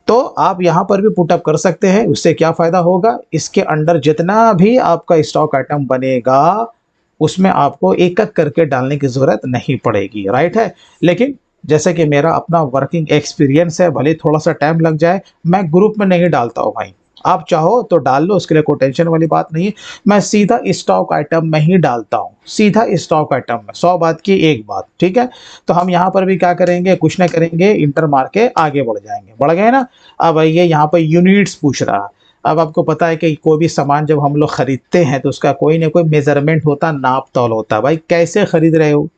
तो आप यहाँ पर भी पुटअप कर सकते हैं। उससे क्या फायदा होगा, इसके अंडर जितना भी आपका स्टॉक आइटम बनेगा उसमें आपको एक एक करके डालने की जरूरत नहीं पड़ेगी, राइट है। लेकिन जैसे कि मेरा अपना वर्किंग एक्सपीरियंस है, भले थोड़ा सा टाइम लग जाए, मैं ग्रुप में नहीं डालता हूँ भाई। आप चाहो तो डाल लो, उसके लिए कोई टेंशन वाली बात नहीं है। मैं सीधा स्टॉक आइटम में ही डालता हूँ, सीधा स्टॉक आइटम में, 100 बात की एक बात, ठीक है। तो हम यहाँ पर भी क्या करेंगे, कुछ ना करेंगे, इंटर मार के आगे बढ़ जाएंगे, बढ़ गए ना। अब आइए यहाँ पर यूनिट्स पूछ रहा है। अब आपको पता है कि कोई भी सामान जब हम लोग खरीदते हैं तो उसका कोई ना कोई मेजरमेंट होता, नाप तौल होता है। भाई कैसे खरीद रहे हो,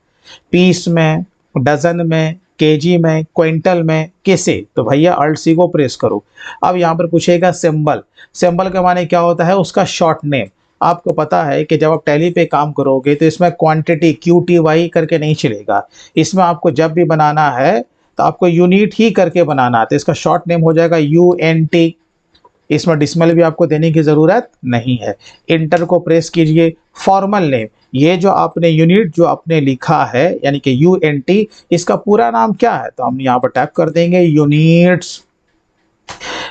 पीस में, डजन में, केजी में, क्विंटल में, कैसे। तो भैया अल्ट सी को प्रेस करो। अब यहाँ पर पूछेगा सिंबल, सिंबल का माने क्या होता है, उसका शॉर्ट नेम। आपको पता है कि जब आप टैली पे काम करोगे तो इसमें क्वांटिटी QTY करके नहीं चलेगा, इसमें आपको जब भी बनाना है तो आपको यूनिट ही करके बनाना है। तो इसका शॉर्ट नेम हो जाएगा UNT, इसमें डिसमल भी आपको देने की ज़रूरत नहीं है। इंटर को प्रेस कीजिए, फॉर्मल नेम, ये जो आपने यूनिट जो आपने लिखा है यानी कि यूएनटी, इसका पूरा नाम क्या है? तो हम यहाँ पर टाइप कर देंगे यूनिट्स।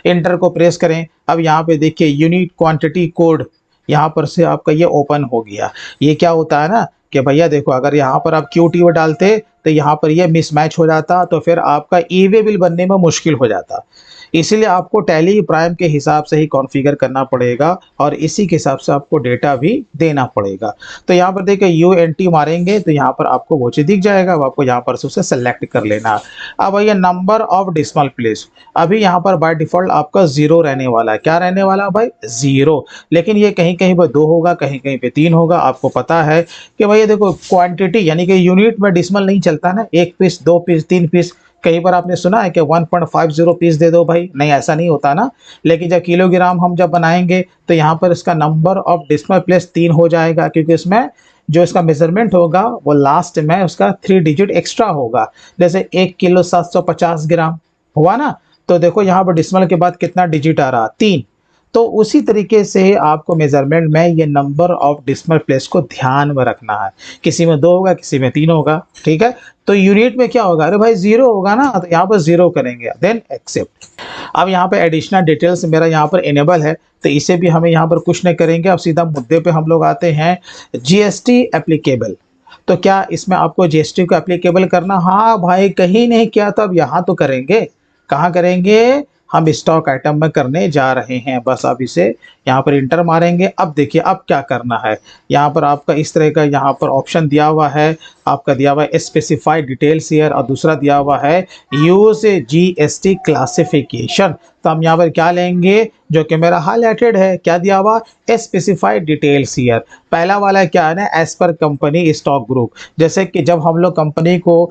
इंटर को प्रेस करें। अब यहाँ पे देखिए यूनिट क्वांटिटी कोड, यहाँ पर से आपका ये ओपन हो गया। ये क्या होता है ना कि भैया देखो, अगर यहाँ पर आप QTO डालते तो यहाँ पर ये मिसमैच हो जाता, तो फिर आपका ई वे बिल बनने में मुश्किल हो जाता। इसीलिए आपको टैली प्राइम के हिसाब से ही कॉन्फ़िगर करना पड़ेगा और इसी के हिसाब से आपको डेटा भी देना पड़ेगा। तो यहाँ पर देखिए यूएनटी मारेंगे तो यहाँ पर आपको वो चीज़ दिख जाएगा, अब आपको यहाँ पर से उसे सेलेक्ट कर लेना है। अब भैया नंबर ऑफ डेसिमल प्लेस, अभी यहाँ पर बाय डिफ़ॉल्ट आपका 0 रहने वाला है। क्या रहने वाला है भाई? 0। लेकिन ये कहीं-कहीं पे 2 होगा, कहीं-कहीं पे 3 होगा। आपको पता है कि भैया देखो क्वांटिटी यानी कि यूनिट में डेसिमल नहीं चलता ना, 1 पीस, 2 पीस, 3 पीस। कई बार आपने सुना है कि 1.50 पीस दे दो भाई, नहीं ऐसा नहीं होता ना। लेकिन जब किलोग्राम हम जब बनाएंगे तो यहाँ पर इसका नंबर ऑफ डेसिमल प्लेस 3 हो जाएगा, क्योंकि इसमें जो इसका मेजरमेंट होगा वो लास्ट में उसका 3 डिजिट एक्स्ट्रा होगा। जैसे 1 किलो 750 ग्राम हुआ ना, तो देखो यहाँ पर डेसिमल के बाद कितना डिजिट आ रहा? 3। तो उसी तरीके से आपको मेजरमेंट में ये नंबर ऑफ डेसिमल प्लेस को ध्यान में रखना है। किसी में 2 होगा, किसी में 3 होगा, ठीक है। तो यूनिट में क्या होगा? अरे भाई 0 होगा ना, तो यहाँ पर 0 करेंगे, देन एक्सेप्ट। अब यहाँ पे एडिशनल डिटेल्स मेरा यहाँ पर इनेबल है, तो इसे भी हमें यहाँ पर कुछ नहीं करेंगे। अब सीधा मुद्दे पे हम लोग आते हैं, जीएसटी एप्लीकेबल। तो क्या इसमें आपको जीएसटी को एप्लीकेबल करना? हाँ भाई, कहीं नहीं किया तो अब यहाँ तो करेंगे। कहाँ करेंगे? हम स्टॉक आइटम में करने जा रहे हैं। बस अब इसे यहाँ पर इंटर मारेंगे। अब देखिए अब क्या करना है, यहाँ पर आपका इस तरह का यहाँ पर ऑप्शन दिया हुआ है, आपका दिया हुआ है स्पेसिफाइड डिटेल्स हियर, और दूसरा दिया हुआ है यूज जीएसटी क्लासिफिकेशन। तो हम यहाँ पर क्या लेंगे? जो कि मेरा हाईलाइटेड है, क्या दिया हुआ? Specified details here. पहला वाला क्या है ना, as per company stock group. जैसे कि जब हम लोग कंपनी को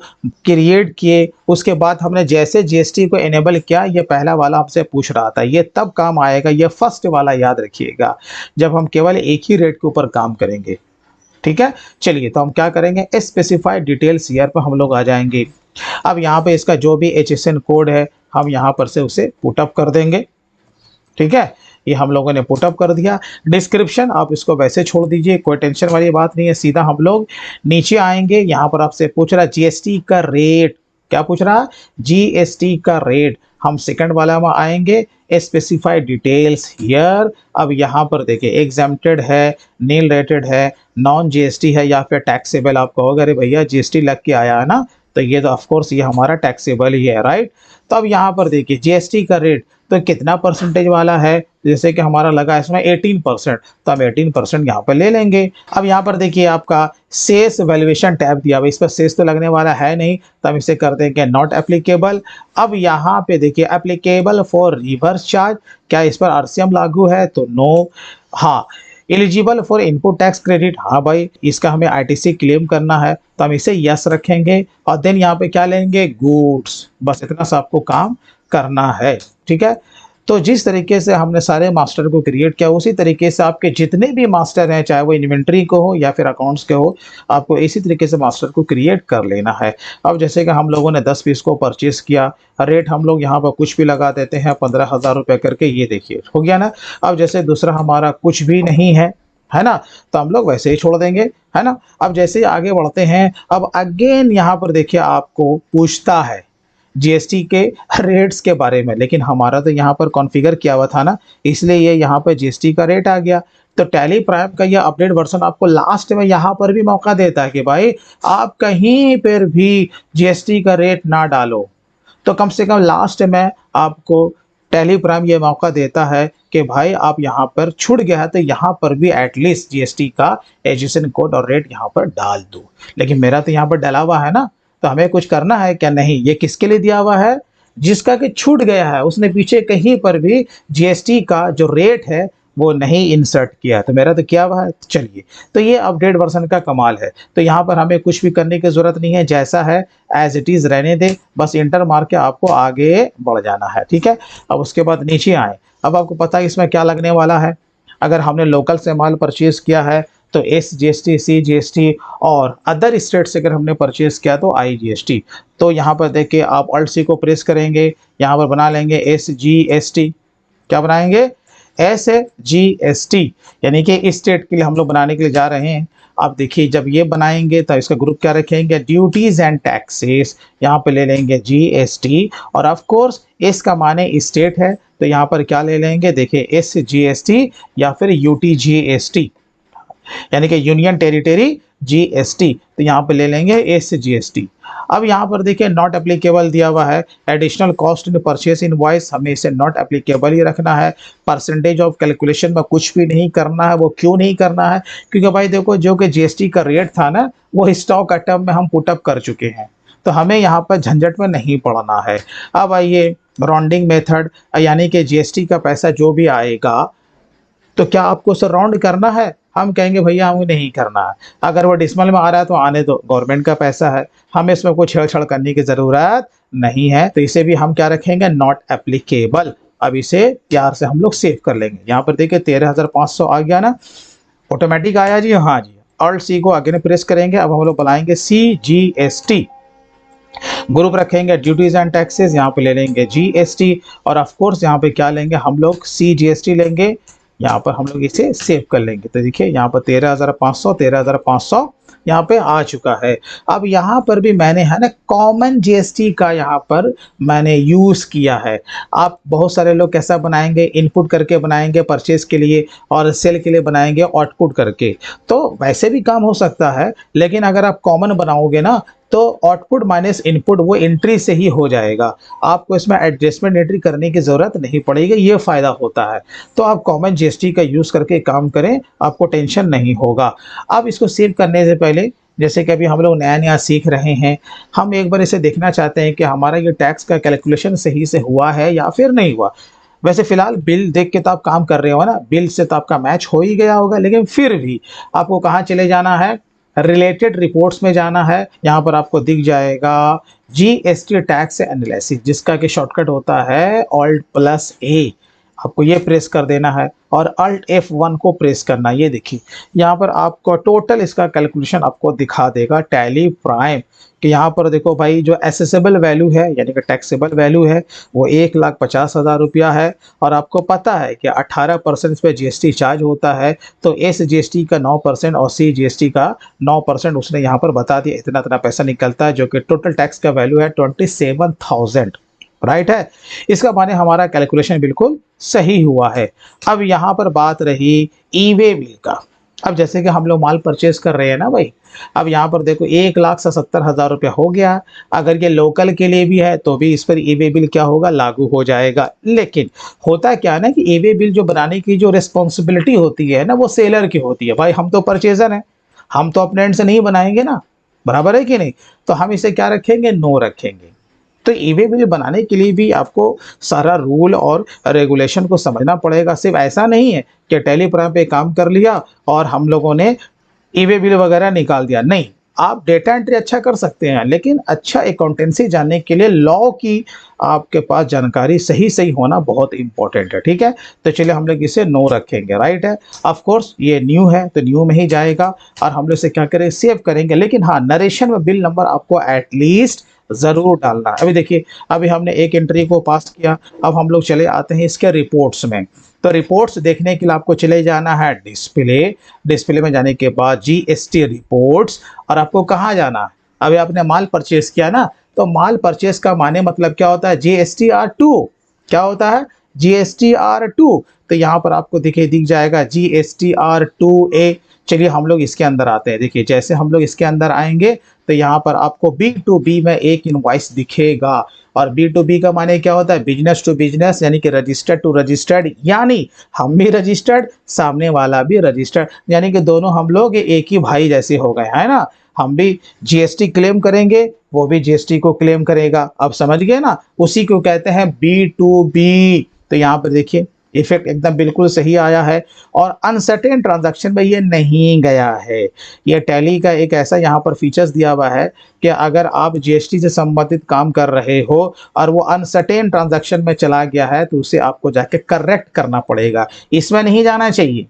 क्रिएट किए, उसके बाद हमने जैसे जीएसटी को इनेबल किया, ये पहला वाला हमसे पूछ रहा था, ये तब काम आएगा। ये फर्स्ट वाला याद रखिएगा, जब हम केवल एक ही रेट के ऊपर काम करेंगे, ठीक है। चलिए, तो हम क्या करेंगे? स्पेसिफाइड डिटेल्स हियर पर हम लोग आ जाएंगे। अब यहाँ पे इसका जो भी HSN कोड है, हम यहाँ पर से उसे पुटअप कर देंगे, ठीक है। ये हम लोगों ने पुटअप कर दिया। डिस्क्रिप्शन आप इसको वैसे छोड़ दीजिए, कोई टेंशन वाली बात नहीं है। सीधा हम लोग नीचे आएंगे, यहाँ पर आपसे पूछ रहा है जीएसटी का रेट। क्या पूछ रहा है? जीएसटी का रेट। हम सेकंड वाला में आएंगे, स्पेसिफाइड डिटेल्स हियर। अब यहाँ पर देखिए एग्जेम्प्टेड है, नील रेटेड है, नॉन जीएसटी है, या फिर टैक्सेबल। आप कहोगे अरे भैया जीएसटी लग के आया है ना, तो ये तो ऑफकोर्स ये हमारा टैक्सेबल ही है, राइट। तो अब यहाँ पर देखिए जीएसटी का रेट तो कितना परसेंटेज वाला है, जैसे कि हमारा लगा इसमें 18%, तो हम 18% यहाँ पर ले लेंगे। अब यहाँ पर देखिए आपका सेस वैल्यूएशन टैब दिया हुआ, इस पर सेस तो लगने वाला है नहीं, तो हम इसे कर देंगे नॉट एप्लीकेबल। अब यहाँ पे देखिए एप्लीकेबल फॉर रिवर्स चार्ज, क्या इस पर आरसीएम लागू है? तो नो। हाँ, eligible for input tax credit, हाँ भाई इसका हमें आईटीसी क्लेम करना है, तो हम इसे यस रखेंगे। और देन यहाँ पे क्या लेंगे? गुड्स। बस इतना सा आपको काम करना है, ठीक है। तो जिस तरीके से हमने सारे मास्टर को क्रिएट किया, उसी तरीके से आपके जितने भी मास्टर हैं, चाहे वो इन्वेंट्री को हो या फिर अकाउंट्स के हो, आपको इसी तरीके से मास्टर को क्रिएट कर लेना है। अब जैसे कि हम लोगों ने 10 पीस को परचेस किया, रेट हम लोग यहाँ पर कुछ भी लगा देते हैं, 15,000 रुपये करके, ये देखिए हो गया ना। अब जैसे दूसरा हमारा कुछ भी नहीं है ना, तो हम लोग वैसे ही छोड़ देंगे, है ना। अब जैसे ही आगे बढ़ते हैं, अब अगेन यहाँ पर देखिए आपको पूछता है जीएसटी के रेट्स के बारे में, लेकिन हमारा तो यहाँ पर कॉन्फ़िगर किया हुआ था ना, इसलिए ये यहाँ पर जीएसटी का रेट आ गया। तो टैली प्राइम का ये अपडेट वर्जन आपको लास्ट में यहाँ पर भी मौका देता है कि भाई आप कहीं पर भी जीएसटी का रेट ना डालो, तो कम से कम लास्ट में आपको टैली प्राइम ये मौका देता है कि भाई आप यहाँ पर छूट गया है तो यहाँ पर भी एटलीस्ट जीएसटी का एजुकेशन कोड और रेट यहाँ पर डाल दो। लेकिन मेरा तो यहाँ पर डाला हुआ है ना, तो हमें कुछ करना है क्या? नहीं। ये किसके लिए दिया हुआ है? जिसका कि छूट गया है, उसने पीछे कहीं पर भी जीएसटी का जो रेट है वो नहीं इंसर्ट किया, तो मेरा तो किया हुआ है। चलिए, तो ये अपडेट वर्जन का कमाल है। तो यहाँ पर हमें कुछ भी करने की ज़रूरत नहीं है, जैसा है एज इट इज़ रहने दें, बस इंटर मार के आपको आगे बढ़ जाना है, ठीक है। अब उसके बाद नीचे आए, अब आपको पता है इसमें क्या लगने वाला है। अगर हमने लोकल से माल परचेज़ किया है तो SGST, CGST, और अदर स्टेट से अगर हमने परचेज़ किया तो IGST। तो यहाँ पर देखिए आप Alt C को प्रेस करेंगे, यहाँ पर बना लेंगे SGST, क्या बनाएंगे? SGST, यानी कि स्टेट के लिए हम लोग बनाने के लिए जा रहे हैं। आप देखिए जब ये बनाएंगे तो इसका ग्रुप क्या रखेंगे? ड्यूटीज एंड टैक्सेस, यहाँ पे ले लेंगे GST, और ऑफ कोर्स इसका माने स्टेट है तो यहाँ पर क्या ले लेंगे? देखिए SGST या फिर UTGST, यानी कि यूनियन टेरिटरी GST, तो यहाँ पे ले लेंगे SGST। अब यहाँ पर देखिए नॉट एप्लीकेबल दिया हुआ है, additional cost in purchase invoice, हमें इसे नॉट एप्लीकेबल ही रखना है। परसेंटेज ऑफ कैलकुलेशन में कुछ भी नहीं करना है। वो क्यों नहीं करना है? क्योंकि भाई देखो जो कि GST का रेट था ना, वो स्टॉक आइटम में हम पुटअप कर चुके हैं, तो हमें यहाँ पर झंझट में नहीं पड़ना है। अब आइए राउंडिंग मेथड, यानी कि GST का पैसा जो भी आएगा तो क्या आपको उसे राउंड करना है? हम कहेंगे भैया हमें नहीं करना है। अगर वो डिसमल में आ रहा है तो आने दो, गवर्नमेंट का पैसा है, हमें इसमें कोई छेड़छाड़ करने की ज़रूरत नहीं है। तो इसे भी हम क्या रखेंगे? Not applicable. अब इसे प्यार से हम लोग सेव कर लेंगे। यहाँ पर देखिए 13,500 आ गया ना, ऑटोमेटिक आया जी, हाँ जी। ऑल्ट सी को आगे प्रेस करेंगे। अब हम लोग बुलाएंगे CGST, ग्रुप रखेंगे ड्यूटीज एंड टैक्सेस, यहाँ पे ले लेंगे GST, और ऑफ कोर्स यहाँ पे क्या लेंगे हम लोग? CGST लेंगे। यहाँ पर हम लोग इसे सेव कर लेंगे। तो देखिए यहाँ पर 13,500 यहाँ पे आ चुका है। अब यहाँ पर भी मैंने है ना कॉमन GST का यहाँ पर मैंने यूज़ किया है। आप बहुत सारे लोग कैसा बनाएंगे? इनपुट करके बनाएंगे परचेज के लिए, और सेल के लिए बनाएंगे आउटपुट करके। तो वैसे भी काम हो सकता है, लेकिन अगर आप कॉमन बनाओगे ना तो आउटपुट माइनस इनपुट वो एंट्री से ही हो जाएगा। आपको इसमें एडजस्टमेंट एंट्री करने की ज़रूरत नहीं पड़ेगी, ये फ़ायदा होता है। तो आप कॉमन GST का यूज़ करके काम करें, आपको टेंशन नहीं होगा। अब इसको सेव करने से पहले, जैसे कि अभी हम लोग नया-नया सीख रहे हैं, हम एक बार इसे देखना चाहते हैं कि हमारा ये टैक्स का कैलकुलेशन सही से हुआ है या फिर नहीं हुआ। वैसे फ़िलहाल बिल देख के तो आप काम कर रहे हो ना, बिल से तो आपका मैच हो ही गया होगा, लेकिन फिर भी आपको कहाँ चले जाना है? रिलेटेड रिपोर्ट्स में जाना है। यहाँ पर आपको दिख जाएगा GST टैक्स एनालिसिस, जिसका कि शॉर्टकट होता है Alt+A। आपको ये प्रेस कर देना है और Alt F1 को प्रेस करना। ये देखिए यहाँ पर आपको टोटल इसका कैलकुलेशन आपको दिखा देगा टैली प्राइम, कि यहाँ पर देखो भाई जो एसेसेबल वैल्यू है यानी कि टैक्सेबल वैल्यू है वो 1,50,000 रुपया है, और आपको पता है कि 18% इस पर GST चार्ज होता है। तो SGST का 9% और CGST का 9% उसने यहाँ पर बता दिया, इतना इतना पैसा निकलता है, जो कि टोटल टैक्स का वैल्यू है 27,000। राइट है, इसका माने हमारा कैलकुलेशन बिल्कुल सही हुआ है। अब यहाँ पर बात रही ई वे बिल का। अब जैसे कि हम लोग माल परचेज कर रहे हैं ना भाई, अब यहाँ पर देखो 1,70,000 रुपया हो गया। अगर ये लोकल के लिए भी है तो भी इस पर ई वे बिल क्या होगा? लागू हो जाएगा। लेकिन होता क्या है ना कि ई वे बिल जो बनाने की जो रिस्पॉन्सिबिलिटी होती है ना, वो सेलर की होती है। भाई हम तो परचेजर हैं, हम तो अपने एंड से नहीं बनाएंगे ना, बराबर है कि नहीं? तो हम इसे क्या रखेंगे? नो रखेंगे। तो ई वे बिल बनाने के लिए भी आपको सारा रूल और रेगुलेशन को समझना पड़ेगा। सिर्फ ऐसा नहीं है कि टैली प्राइम पे काम कर लिया और हम लोगों ने ई वे बिल वगैरह निकाल दिया। नहीं, आप डेटा एंट्री अच्छा कर सकते हैं, लेकिन अच्छा अकाउंटेंसी जानने के लिए लॉ की आपके पास जानकारी सही सही होना बहुत इंपॉर्टेंट है। ठीक है, तो चलिए हम लोग इसे नो रखेंगे। राइट है, ऑफ कोर्स ये न्यू है तो न्यू में ही जाएगा, और हम लोग इसे क्या करें? सेव करेंगे। लेकिन हाँ, नरेशन में बिल नंबर आपको एटलीस्ट ज़रूर डालना है। अभी देखिए, अभी हमने एक एंट्री को पास किया, अब हम लोग चले आते हैं इसके रिपोर्ट्स में। तो रिपोर्ट्स देखने के लिए आपको चले जाना है डिस्प्ले। डिस्प्ले में जाने के बाद GST रिपोर्ट्स, और आपको कहाँ जाना है? अभी आपने माल परचेस किया ना, तो माल परचेस का माने मतलब क्या होता है? GSTR2। क्या होता है? GSTR2। तो यहाँ पर आपको दिख जाएगा GSTR2A। चलिए हम लोग इसके अंदर आते हैं। देखिए जैसे हम लोग इसके अंदर आएंगे तो यहाँ पर आपको B2B में एक इनवॉइस दिखेगा, और B2B का माने क्या होता है? बिजनेस टू बिजनेस, यानी कि रजिस्टर्ड टू रजिस्टर्ड, यानी हम भी रजिस्टर्ड, सामने वाला भी रजिस्टर्ड, यानी कि दोनों हम लोग एक ही भाई जैसे हो गए, है ना? हम भी GST क्लेम करेंगे, वो भी GST को क्लेम करेगा। अब समझ गए ना, उसी को कहते हैं B2B। तो यहाँ पर देखिए इफेक्ट एकदम बिल्कुल सही आया है, और अनसर्टेन ट्रांजैक्शन में ये नहीं गया है। ये टैली का एक ऐसा यहाँ पर फीचर्स दिया हुआ है कि अगर आप GST से संबंधित काम कर रहे हो और वो अनसर्टेन ट्रांजैक्शन में चला गया है, तो उसे आपको जाके करेक्ट करना पड़ेगा, इसमें नहीं जाना चाहिए।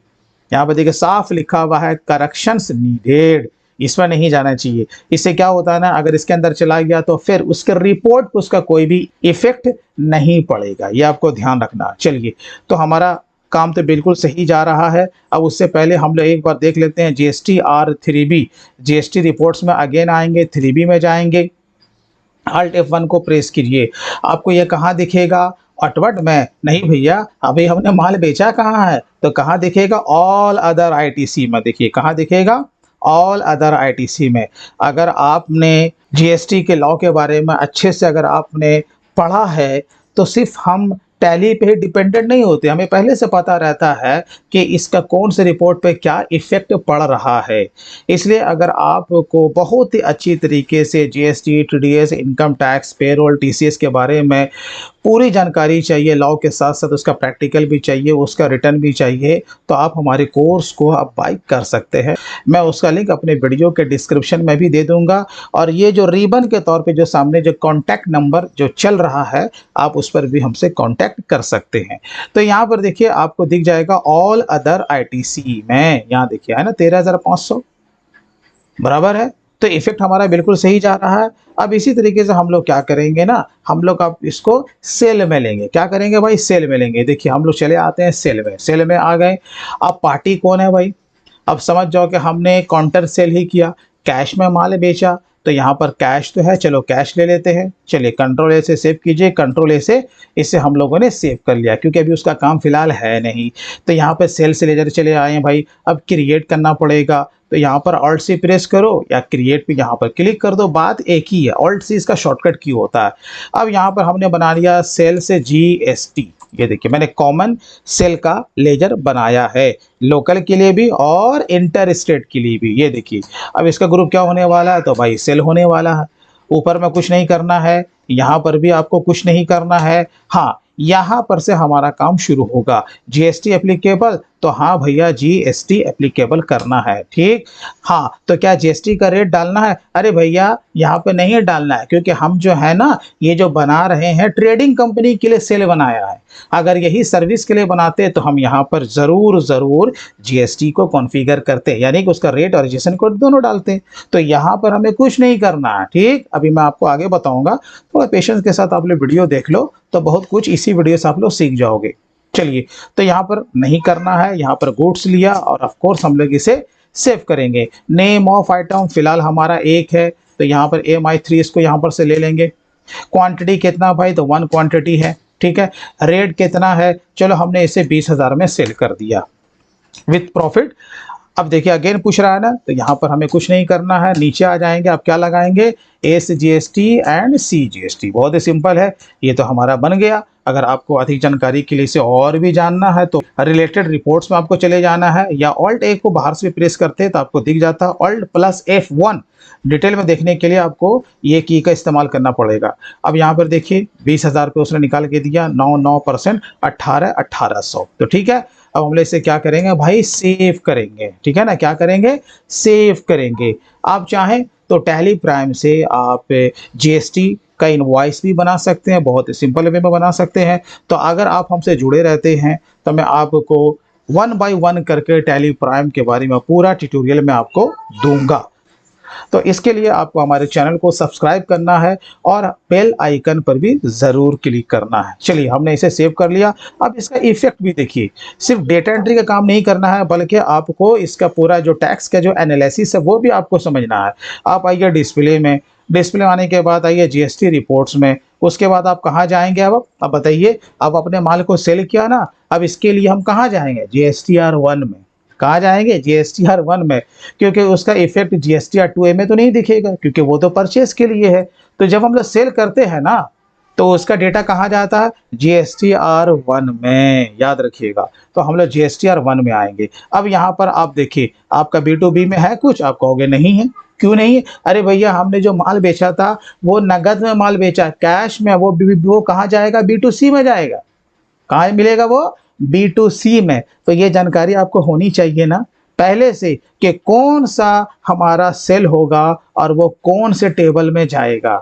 यहाँ पर देखिए साफ लिखा हुआ है करेक्शंस नीडेड, इसमें नहीं जाना चाहिए। इससे क्या होता है ना, अगर इसके अंदर चला गया तो फिर उसके रिपोर्ट पे उसका कोई भी इफेक्ट नहीं पड़ेगा, ये आपको ध्यान रखना। चलिए, तो हमारा काम तो बिल्कुल सही जा रहा है। अब उससे पहले हम लोग एक बार देख लेते हैं जीएसटी और 3B। जीएसटी रिपोर्ट्स में अगेन आएंगे, 3B में जाएंगे, Alt F1 को प्रेस कीजिए। आपको ये कहाँ दिखेगा? अटवट में नहीं भैया, अभी हमने माल बेचा कहाँ है, तो कहाँ दिखेगा? ऑल अदर आईटीसी में। देखिए कहाँ दिखेगा? ऑल अदर आईटीसी में। अगर आपने जीएसटी के लॉ के बारे में अच्छे से अगर आपने पढ़ा है तो सिर्फ हम टैली पे ही डिपेंडेंट नहीं होते, हमें पहले से पता रहता है कि इसका कौन से रिपोर्ट पे क्या इफेक्ट पड़ रहा है। इसलिए अगर आपको बहुत ही अच्छी तरीके से GST, TDS, income tax, payroll, TCS के बारे में पूरी जानकारी चाहिए, लॉ के साथ साथ उसका प्रैक्टिकल भी चाहिए, उसका रिटर्न भी चाहिए, तो आप हमारे कोर्स को आप बाय कर सकते हैं। मैं उसका लिंक अपने वीडियो के डिस्क्रिप्शन में भी दे दूंगा। और ये जो रिबन के तौर पे जो सामने जो कॉन्टैक्ट नंबर जो चल रहा है, आप उस पर भी हमसे कॉन्टैक्ट कर सकते हैं। तो यहाँ पर देखिए आपको दिख जाएगा ऑल अदर आईटीसी में, यहाँ देखिए है ना 13,500 बराबर है। तो इफेक्ट हमारा बिल्कुल सही जा रहा है। अब इसी तरीके से हम लोग क्या करेंगे ना, हम लोग अब इसको सेल में लेंगे। क्या करेंगे भाई? सेल में लेंगे। देखिए हम लोग चले आते हैं सेल में, सेल में आ गए। अब पार्टी कौन है भाई? अब समझ जाओ कि हमने काउंटर सेल ही किया, कैश में माल बेचा, तो यहाँ पर कैश तो है, चलो कैश ले लेते हैं। चलिए कंट्रोल ए से सेव कीजिए, कंट्रोल ए से इसे हम लोगों ने सेव कर लिया क्योंकि अभी उसका काम फिलहाल है नहीं। तो यहाँ पर सेल से लेकर चले आए हैं भाई। अब क्रिएट करना पड़ेगा, तो यहाँ पर ऑल्ट सी प्रेस करो या क्रिएट पे यहाँ पर क्लिक कर दो, बात एक ही है। ऑल्ट सी इसका शॉर्टकट की होता है। अब यहाँ पर हमने बना लिया सेल से जीएसटी। ये देखिए मैंने कॉमन सेल का लेजर बनाया है, लोकल के लिए भी और इंटर स्टेट के लिए भी। ये देखिए अब इसका ग्रुप क्या होने वाला है, तो भाई सेल होने वाला है। ऊपर में कुछ नहीं करना है, यहाँ पर भी आपको कुछ नहीं करना है। हाँ, यहाँ पर से हमारा काम शुरू होगा। जीएसटी एप्लीकेबल, तो हाँ भैया जीएसटी एप्लीकेबल करना है, ठीक। हाँ, तो क्या जीएसटी का रेट डालना है? अरे भैया यहाँ पे नहीं डालना है, क्योंकि हम जो है ना ये जो बना रहे हैं ट्रेडिंग कंपनी के लिए सेल बनाया है। अगर यही सर्विस के लिए बनाते तो हम यहाँ पर ज़रूर जीएसटी को कॉन्फ़िगर करते, यानी कि उसका रेट और रजिस्ट्रेशन कोड दोनों डालते। तो यहाँ पर हमें कुछ नहीं करना है, ठीक। अभी मैं आपको आगे बताऊँगा, थोड़ा पेशेंस के साथ आप लोग वीडियो देख लो तो बहुत कुछ इसी वीडियो से आप लोग सीख जाओगे। चलिए, तो यहाँ पर नहीं करना है, यहाँ पर गुड्स लिया और ऑफ कोर्स हम लोग इसे सेव करेंगे। नेम ऑफ आइटम फिलहाल हमारा एक है, तो यहाँ पर MI3 इसको यहाँ पर से ले लेंगे। क्वांटिटी कितना भाई, तो 1 क्वांटिटी है, ठीक है। रेट कितना है, चलो हमने इसे 20,000 में सेल कर दिया विथ प्रॉफिट। अब देखिए अगेन पूछ रहा है ना, तो यहाँ पर हमें कुछ नहीं करना है, नीचे आ जाएंगे। आप क्या लगाएंगे? SGST and CGST। बहुत ही सिंपल है, ये तो हमारा बन गया। अगर आपको अधिक जानकारी के लिए इसे और भी जानना है तो रिलेटेड रिपोर्ट्स में आपको चले जाना है, या ऑल्ट ए को बाहर से प्रेस करते हैं तो आपको दिख जाता है Alt+F1। डिटेल में देखने के लिए आपको ये की का इस्तेमाल करना पड़ेगा। अब यहाँ पर देखिए 20,000 पे उसने निकाल के दिया, 9% 18,100। तो ठीक है, अब हम लोग इसे क्या करेंगे भाई? सेव करेंगे, ठीक है ना। क्या करेंगे? सेव करेंगे। आप चाहें तो टैली प्राइम से आप जीएसटी का इनवॉइस भी बना सकते हैं, बहुत ही सिंपल वे में बना सकते हैं। तो अगर आप हमसे जुड़े रहते हैं तो मैं आपको 1 बाय 1 करके टैली प्राइम के बारे में पूरा ट्यूटोरियल मैं आपको दूंगा। तो इसके लिए आपको हमारे चैनल को सब्सक्राइब करना है और बेल आइकन पर भी ज़रूर क्लिक करना है। चलिए, हमने इसे सेव कर लिया। अब इसका इफेक्ट भी देखिए, सिर्फ डेटा एंट्री का काम नहीं करना है, बल्कि आपको इसका पूरा जो टैक्स का जो एनालिसिस है वो भी आपको समझना है। आप आइए डिस्प्ले में, डिस्प्ले आने के बाद आइए जीएसटी रिपोर्ट्स में। उसके बाद आप कहाँ जाएंगे? अब बताइए, अब अपने माल को सेल किया ना, अब इसके लिए हम कहाँ जाएंगे? GSTR1 में। कहाँ जाएंगे? GSTR1 में, क्योंकि उसका इफेक्ट GSTR2A में तो नहीं दिखेगा, क्योंकि वो तो परचेस के लिए है। तो जब हम लोग सेल करते हैं ना, तो उसका डेटा कहाँ जाता है? GSTR1 में, याद रखिएगा। तो हम लोग GSTR1 में आएंगे। अब यहाँ पर आप देखिए, आपका B2B में है कुछ? आप कहोगे नहीं है। क्यों नहीं है? अरे भैया हमने जो माल बेचा था वो नगद में माल बेचा, कैश में। वो कहाँ जाएगा? B2C में जाएगा। कहाँ मिलेगा वो? B2C में। तो ये जानकारी आपको होनी चाहिए ना पहले से कि कौन सा हमारा सेल होगा और वो कौन से टेबल में जाएगा,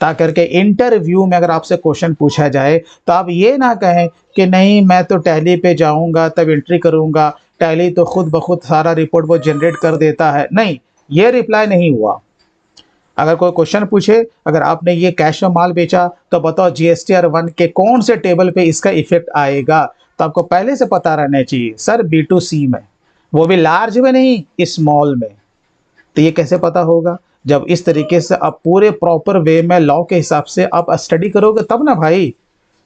ताकि के इंटरव्यू में अगर आपसे क्वेश्चन पूछा जाए तो आप ये ना कहें कि नहीं मैं तो टैली पे जाऊंगा तब एंट्री करूंगा, टैली तो खुद ब खुद सारा रिपोर्ट वो जनरेट कर देता है। नहीं, ये रिप्लाई नहीं हुआ। अगर कोई क्वेश्चन पूछे, अगर आपने ये कैश में माल बेचा तो बताओ जीएसटीआर 1 के कौन से टेबल पे इसका इफेक्ट आएगा, तो आपको पहले से पता रहना चाहिए सर B2C में, वो भी लार्ज में नहीं, स्मॉल में। तो ये कैसे पता होगा? जब इस तरीके से आप पूरे प्रॉपर वे में लॉ के हिसाब से आप स्टडी करोगे तब ना भाई।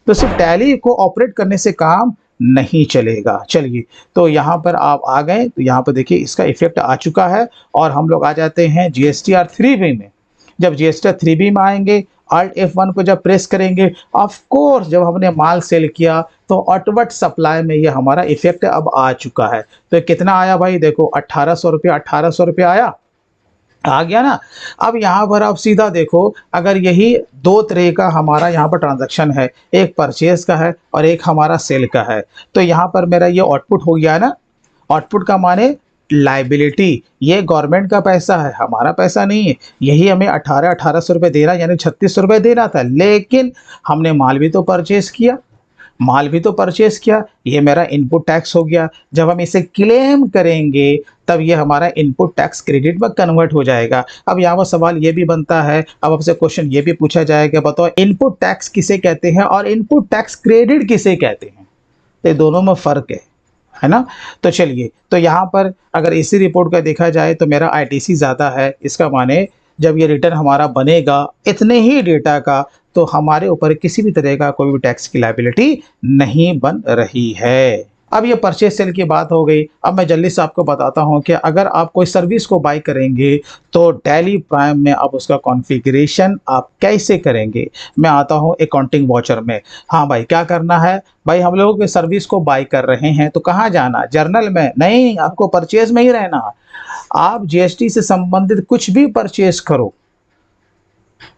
तो सिर्फ टैली को ऑपरेट करने से काम नहीं चलेगा। चलिए, तो यहाँ पर आप आ गए, तो यहाँ पर देखिए इसका इफेक्ट आ चुका है और हम लोग आ जाते हैं जीएसटीआर 3B में। जब जीएसटीआर 3B में आएंगे, Alt F1 को जब प्रेस करेंगे, ऑफ कोर्स जब हमने माल सेल किया तो आउटवर्ड सप्लाई में ये हमारा इफेक्ट अब आ चुका है। तो कितना आया भाई? देखो 1800 रुपया, 1800 रुपया आया, आ गया ना। अब यहाँ पर आप सीधा देखो, अगर यही दो तरह का हमारा यहाँ पर ट्रांजैक्शन है, एक परचेज का है और एक हमारा सेल का है, तो यहाँ पर मेरा ये आउटपुट हो गया ना। आउटपुट का माने लाइबिलिटी, ये गवर्नमेंट का पैसा है, हमारा पैसा नहीं है। यही हमें 1800 रुपये देना, यानी 3600 रुपये देना था, लेकिन हमने माल भी तो परचेज किया, माल भी तो परचेस किया, ये मेरा इनपुट टैक्स हो गया। जब हम इसे क्लेम करेंगे तब ये हमारा इनपुट टैक्स क्रेडिट में कन्वर्ट हो जाएगा। अब यहाँ पर सवाल ये भी बनता है, अब आपसे क्वेश्चन ये भी पूछा जाएगा, बताओ इनपुट टैक्स किसे कहते हैं और इनपुट टैक्स क्रेडिट किसे कहते हैं? तो दोनों में फर्क है ना। तो चलिए, तो यहाँ पर अगर इसी रिपोर्ट का देखा जाए तो मेरा आईटीसी ज़्यादा है, इसका माने जब ये रिटर्न हमारा बनेगा इतने ही डेटा का, तो हमारे ऊपर किसी भी तरह का कोई भी टैक्स की लायबिलिटी नहीं बन रही है। अब ये परचेज सेल की बात हो गई। अब मैं जल्दी से आपको बताता हूँ कि अगर आप कोई सर्विस को बाय करेंगे तो टैली प्राइम में आप उसका कॉन्फ़िगरेशन आप कैसे करेंगे। मैं आता हूँ अकाउंटिंग वाचर में। हाँ भाई, क्या करना है भाई? हम लोग के सर्विस को बाय कर रहे हैं तो कहाँ जाना? जर्नल में नहीं, आपको परचेज में ही रहना। आप जीएसटी से संबंधित कुछ भी परचेज करो,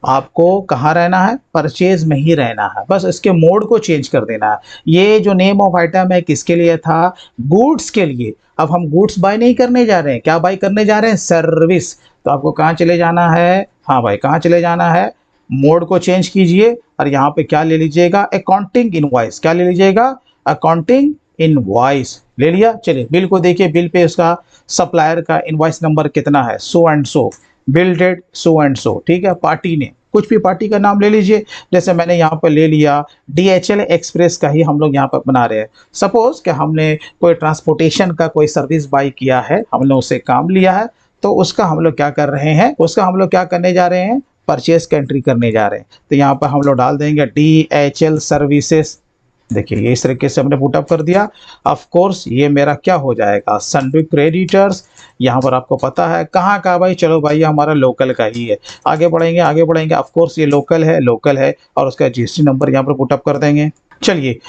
आपको कहाँ रहना है? परचेज में ही रहना है, बस इसके मोड को चेंज कर देना है। ये जो नेम ऑफ आइटम है किसके लिए था? गुड्स के लिए। अब हम गुड्स बाय नहीं करने जा रहे हैं, क्या बाय करने जा रहे हैं? सर्विस। तो आपको कहाँ चले जाना है? हाँ भाई, कहाँ चले जाना है? मोड को चेंज कीजिए और यहाँ पे क्या ले लीजिएगा? Accounting invoice. क्या ले लीजिएगा? अकाउंटिंग इनवॉइस ले लिया। चलिए, बिल को देखिए, बिल पे उसका सप्लायर का इनवॉइस नंबर कितना है? So and so, bill date so and so, ठीक है। पार्टी ने कुछ भी पार्टी का नाम ले लीजिए, जैसे मैंने यहाँ पर ले लिया DHL एक्सप्रेस का ही हम लोग यहाँ पर बना रहे हैं। सपोज कि हमने कोई ट्रांसपोर्टेशन का कोई सर्विस बाय किया है, हमने उससे काम लिया है, तो उसका हम लोग क्या कर रहे हैं? उसका हम लोग क्या करने जा रहे हैं? परचेज का एंट्री करने जा रहे हैं। तो यहाँ पर हम लोग डाल देंगे DHL सर्विसेज। देखिए, ये इस तरीके से हमने पुटअप कर दिया। ऑफ कोर्स ये मेरा क्या हो जाएगा? Sundry creditors. यहाँ पर आपको पता है कहाँ का भाई? चलो भाई, ये हमारा लोकल का ही है। आगे बढ़ेंगे, आगे बढ़ेंगे। ऑफ कोर्स ये लोकल है, लोकल है, और उसका जीएसटी नंबर यहाँ पर पुटअप कर देंगे। चलिए,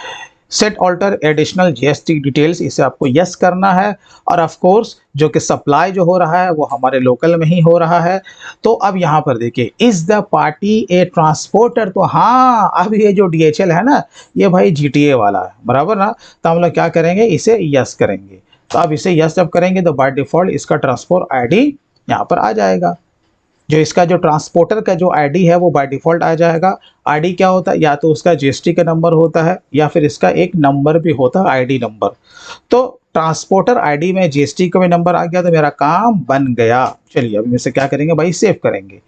set alter additional GST details, इसे आपको यस करना है। और ऑफ कोर्स जो कि सप्लाई जो हो रहा है वो हमारे लोकल में ही हो रहा है। तो अब यहाँ पर देखिए, is the party A transporter. तो हाँ, अब ये जो DHL है ना, ये भाई GTA वाला है, बराबर ना। तो हम लोग क्या करेंगे? इसे यस करेंगे। तो अब इसे यस जब करेंगे तो बाय डिफॉल्ट इसका ट्रांसपोर्ट ID यहाँ पर आ जाएगा। जो इसका जो ट्रांसपोर्टर का जो ID है वो बाय डिफॉल्ट आ जाएगा। ID क्या होता है? या तो उसका GST का नंबर होता है या फिर इसका एक नंबर भी होता है, ID नंबर। तो ट्रांसपोर्टर ID में GST का भी नंबर आ गया तो मेरा काम बन गया। चलिए, अब इसे क्या करेंगे भाई? सेव करेंगे।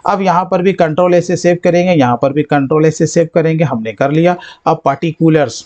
अब यहाँ पर भी कंट्रोल A से सेव करेंगे, यहाँ पर भी कंट्रोल A से सेव करेंगे, हमने कर लिया। अब पार्टिकुलर्स,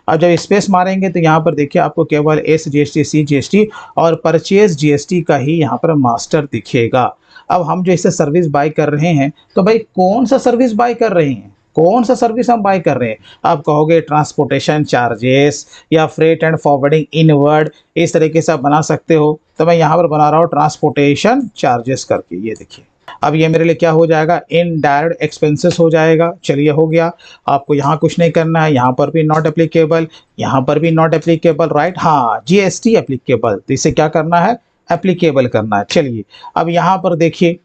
अब जब स्पेस मारेंगे तो यहाँ पर देखिए आपको केवल SGST, CGST और परचेज GST का ही यहाँ पर मास्टर दिखेगा। अब हम जो इसे सर्विस बाय कर रहे हैं, तो भाई कौन सा सर्विस बाय कर रहे हैं? कौन सा सर्विस हम बाय कर रहे हैं? आप कहोगे ट्रांसपोर्टेशन चार्जेस या फ्रेट एंड फॉरवर्डिंग इनवर्ड, इस तरीके से आप बना सकते हो। तो मैं यहाँ पर बना रहा हूँ ट्रांसपोर्टेशन चार्जेस करके। ये देखिए, अब ये मेरे लिए क्या हो जाएगा? इनडायरेक्ट एक्सपेंसेस हो जाएगा। चलिए, हो गया। आपको यहाँ कुछ नहीं करना है, यहाँ पर भी नॉट एप्लीकेबल, यहाँ पर भी नॉट एप्लीकेबल, राइट। हाँ, GST एप्लीकेबल, तो इसे क्या करना है? एप्लीकेबल करना है। चलिए, अब यहाँ पर देखिए,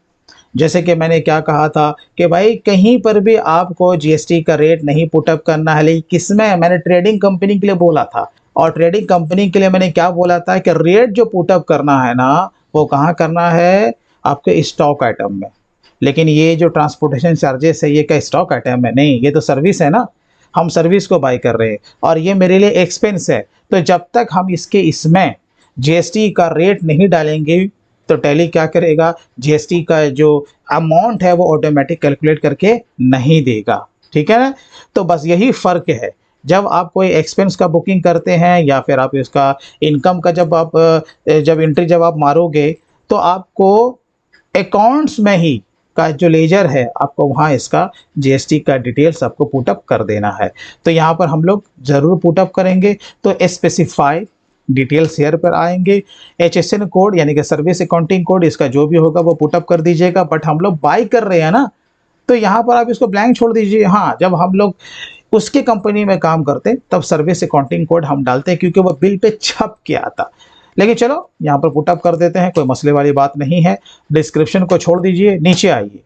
जैसे कि मैंने क्या कहा था कि भाई कहीं पर भी आपको GST का रेट नहीं पुटअप करना है, लेकिन किसमें? मैंने ट्रेडिंग कंपनी के लिए बोला था, और ट्रेडिंग कंपनी के लिए मैंने क्या बोला था कि रेट जो पुटअप करना है ना, वो कहाँ करना है? आपके स्टॉक आइटम में। लेकिन ये जो ट्रांसपोर्टेशन चार्जेस है, ये क्या स्टॉक आइटम है? नहीं, ये तो सर्विस है ना, हम सर्विस को बाय कर रहे हैं और ये मेरे लिए एक्सपेंस है। तो जब तक हम इसमें GST का रेट नहीं डालेंगे तो टैली क्या करेगा, जीएसटी का जो अमाउंट है वो ऑटोमेटिक कैलकुलेट करके नहीं देगा, ठीक है ना। तो बस यही फ़र्क है। जब आप कोई एक्सपेंस का बुकिंग करते हैं या फिर आप इसका इनकम का जब एंट्री जब आप मारोगे, तो आपको अकाउंट्स में ही का जो लेजर है आपको वहाँ इसका जीएसटी का डिटेल्स आपको पुट अप कर देना है। तो यहाँ पर हम लोग ज़रूर पुट अप करेंगे। तो स्पेसिफाई डिटेल्स हेयर पर आएंगे। एचएसएन कोड यानी कि सर्विस अकाउंटिंग कोड, इसका जो भी होगा वो पुट अप कर दीजिएगा। बट हम लोग बाई कर रहे हैं ना, तो यहाँ पर आप इसको ब्लैंक छोड़ दीजिए। हाँ, जब हम लोग उसकी कंपनी में काम करते तब सर्विस अकाउंटिंग कोड हम डालते हैं, क्योंकि वो बिल पे छप के आता। लेकिन चलो यहाँ पर पुट अप कर देते हैं, कोई मसले वाली बात नहीं है। डिस्क्रिप्शन को छोड़ दीजिए, नीचे आइए,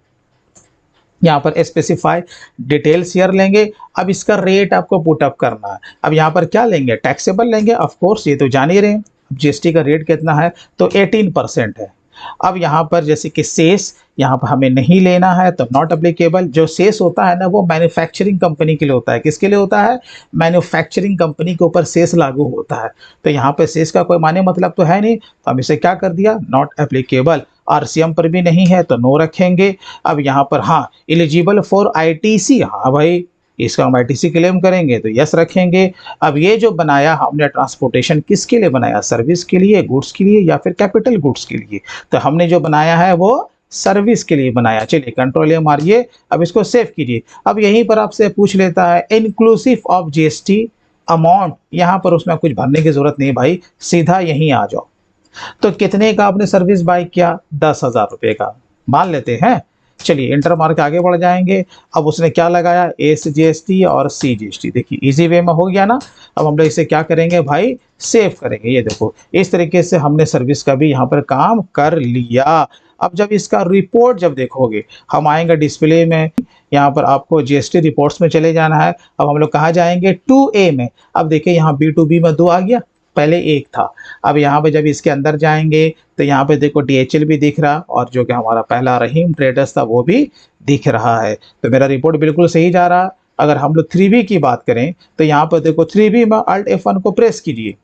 यहाँ पर स्पेसिफाई डिटेल्स शेयर लेंगे। अब इसका रेट आपको पुट अप करना है। अब यहाँ पर क्या लेंगे, टैक्सेबल लेंगे, ऑफ कोर्स ये तो जान ही रहे हैं। जीएसटी का रेट कितना है, तो 18% है। अब यहाँ पर जैसे कि सेस यहाँ पर हमें नहीं लेना है तो नॉट अप्लीकेबल। जो सेस होता है ना वो मैन्युफैक्चरिंग कंपनी के लिए होता है। किसके लिए होता है, मैन्युफैक्चरिंग कंपनी के ऊपर सेस लागू होता है। तो यहाँ पर सेस का कोई माने मतलब तो है नहीं, तो हम इसे क्या कर दिया, नॉट एप्लीकेबल। आरसीएम पर भी नहीं है तो नो रखेंगे। अब यहाँ पर हाँ, एलिजिबल फॉर आईटीसी, हाँ भाई इसका हम आईटीसी क्लेम करेंगे तो यस रखेंगे। अब ये जो बनाया हमने ट्रांसपोर्टेशन किसके लिए बनाया, सर्विस के लिए, गुड्स के लिए या फिर कैपिटल गुड्स के लिए, तो हमने जो बनाया है वो सर्विस के लिए बनाया। चलिए कंट्रोल ए मारिए, अब इसको सेव कीजिए। अब यहीं पर आपसे पूछ लेता है इंक्लूसिव ऑफ जीएसटी अमाउंट, यहाँ पर उसमें कुछ भरने की जरूरत नहीं भाई, सीधा यहीं आ जाओ। तो कितने का आपने सर्विस बाय किया, 10,000 रुपये का मान लेते हैं। चलिए इंटर मार के आगे बढ़ जाएंगे। अब उसने क्या लगाया, एस जीएसटी और सी जीएसटी, देखिए इजी वे में हो गया ना। अब हम लोग इसे क्या करेंगे भाई, सेव करेंगे। ये देखो इस तरीके से हमने सर्विस का भी यहाँ पर काम कर लिया। अब जब इसका रिपोर्ट जब देखोगे, हम आएंगे डिस्प्ले में, यहाँ पर आपको जीएसटी रिपोर्ट्स में चले जाना है। अब हम लोग कहाँ जाएंगे, 2A में। अब देखिए यहाँ B2B में 2 आ गया, पहले 1 था। अब यहाँ पे जब इसके अंदर जाएंगे तो यहाँ पे देखो DHL भी दिख रहा, और जो कि हमारा पहला रहीम ट्रेडर्स था वो भी दिख रहा है। तो मेरा रिपोर्ट बिल्कुल सही जा रहा। अगर हम लोग 3B की बात करें तो यहाँ पर देखो 3B में Alt F1 को प्रेस कीजिए,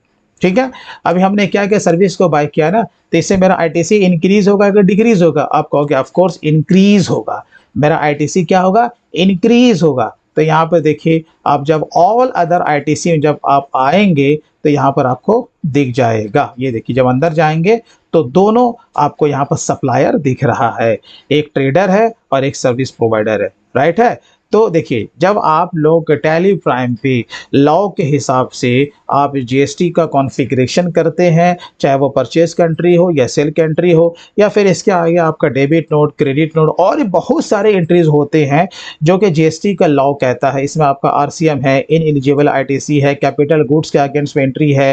ठीक है। अभी हमने क्या किया, सर्विस को बाय किया ना, तो इससे मेरा आईटीसी इंक्रीज होगा कि डिक्रीज होगा, आप कहोगे ऑफ कोर्स इंक्रीज होगा। मेरा आईटीसी क्या होगा, इंक्रीज होगा। तो यहाँ पर देखिए, आप जब ऑल अदर आईटीसी में जब आप आएंगे तो यहाँ पर आपको दिख जाएगा। ये देखिए जब अंदर जाएंगे तो दोनों आपको यहाँ पर सप्लायर दिख रहा है, एक ट्रेडर है और एक सर्विस प्रोवाइडर है, राइट है। तो देखिए जब आप लोग टैली प्राइम पे लॉ के हिसाब से आप जीएसटी का कॉन्फ़िगरेशन करते हैं, चाहे वो परचेज कंट्री हो या सेल कंट्री हो, या फिर इसके आगे आपका डेबिट नोट, क्रेडिट नोट और बहुत सारे एंट्रीज होते हैं जो कि जीएसटी का लॉ कहता है। इसमें आपका आरसीएम है, इन एलिजिबल आईटीसी है, कैपिटल गुड्स के अगेंस्ट में एंट्री है,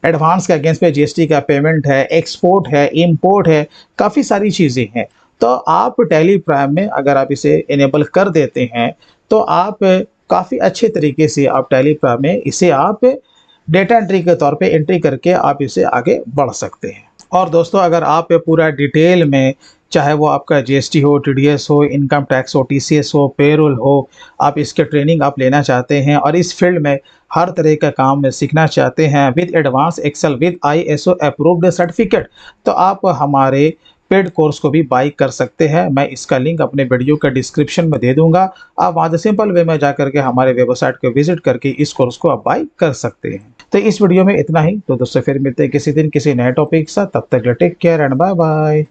एडवांस के अगेंस्ट में जीएसटी का पेमेंट है, एक्सपोर्ट है, इंपोर्ट है, काफ़ी सारी चीज़ें हैं। तो आप टैली प्राइम में अगर आप इसे इनेबल कर देते हैं तो आप काफ़ी अच्छे तरीके से आप टैली प्राइम में इसे आप डेटा एंट्री के तौर पे एंट्री करके आप इसे आगे बढ़ सकते हैं। और दोस्तों अगर आप पूरा डिटेल में, चाहे वो आपका जीएसटी हो, टीडीएस हो, इनकम टैक्स हो, टीसीएस हो, पेरोल हो, आप इसके ट्रेनिंग आप लेना चाहते हैं और इस फील्ड में हर तरह का काम सीखना चाहते हैं with advance Excel with ISO approved certificate, तो आप हमारे पेड कोर्स को भी बाई कर सकते हैं। मैं इसका लिंक अपने वीडियो का डिस्क्रिप्शन में दे दूंगा। आप वहाँ से सिंपल वे में जा करके हमारे वेबसाइट को विजिट करके इस कोर्स को आप बाई कर सकते हैं। तो इस वीडियो में इतना ही। तो दोस्तों फिर मिलते हैं किसी दिन किसी नए टॉपिक के साथ, तब तक take care and bye bye.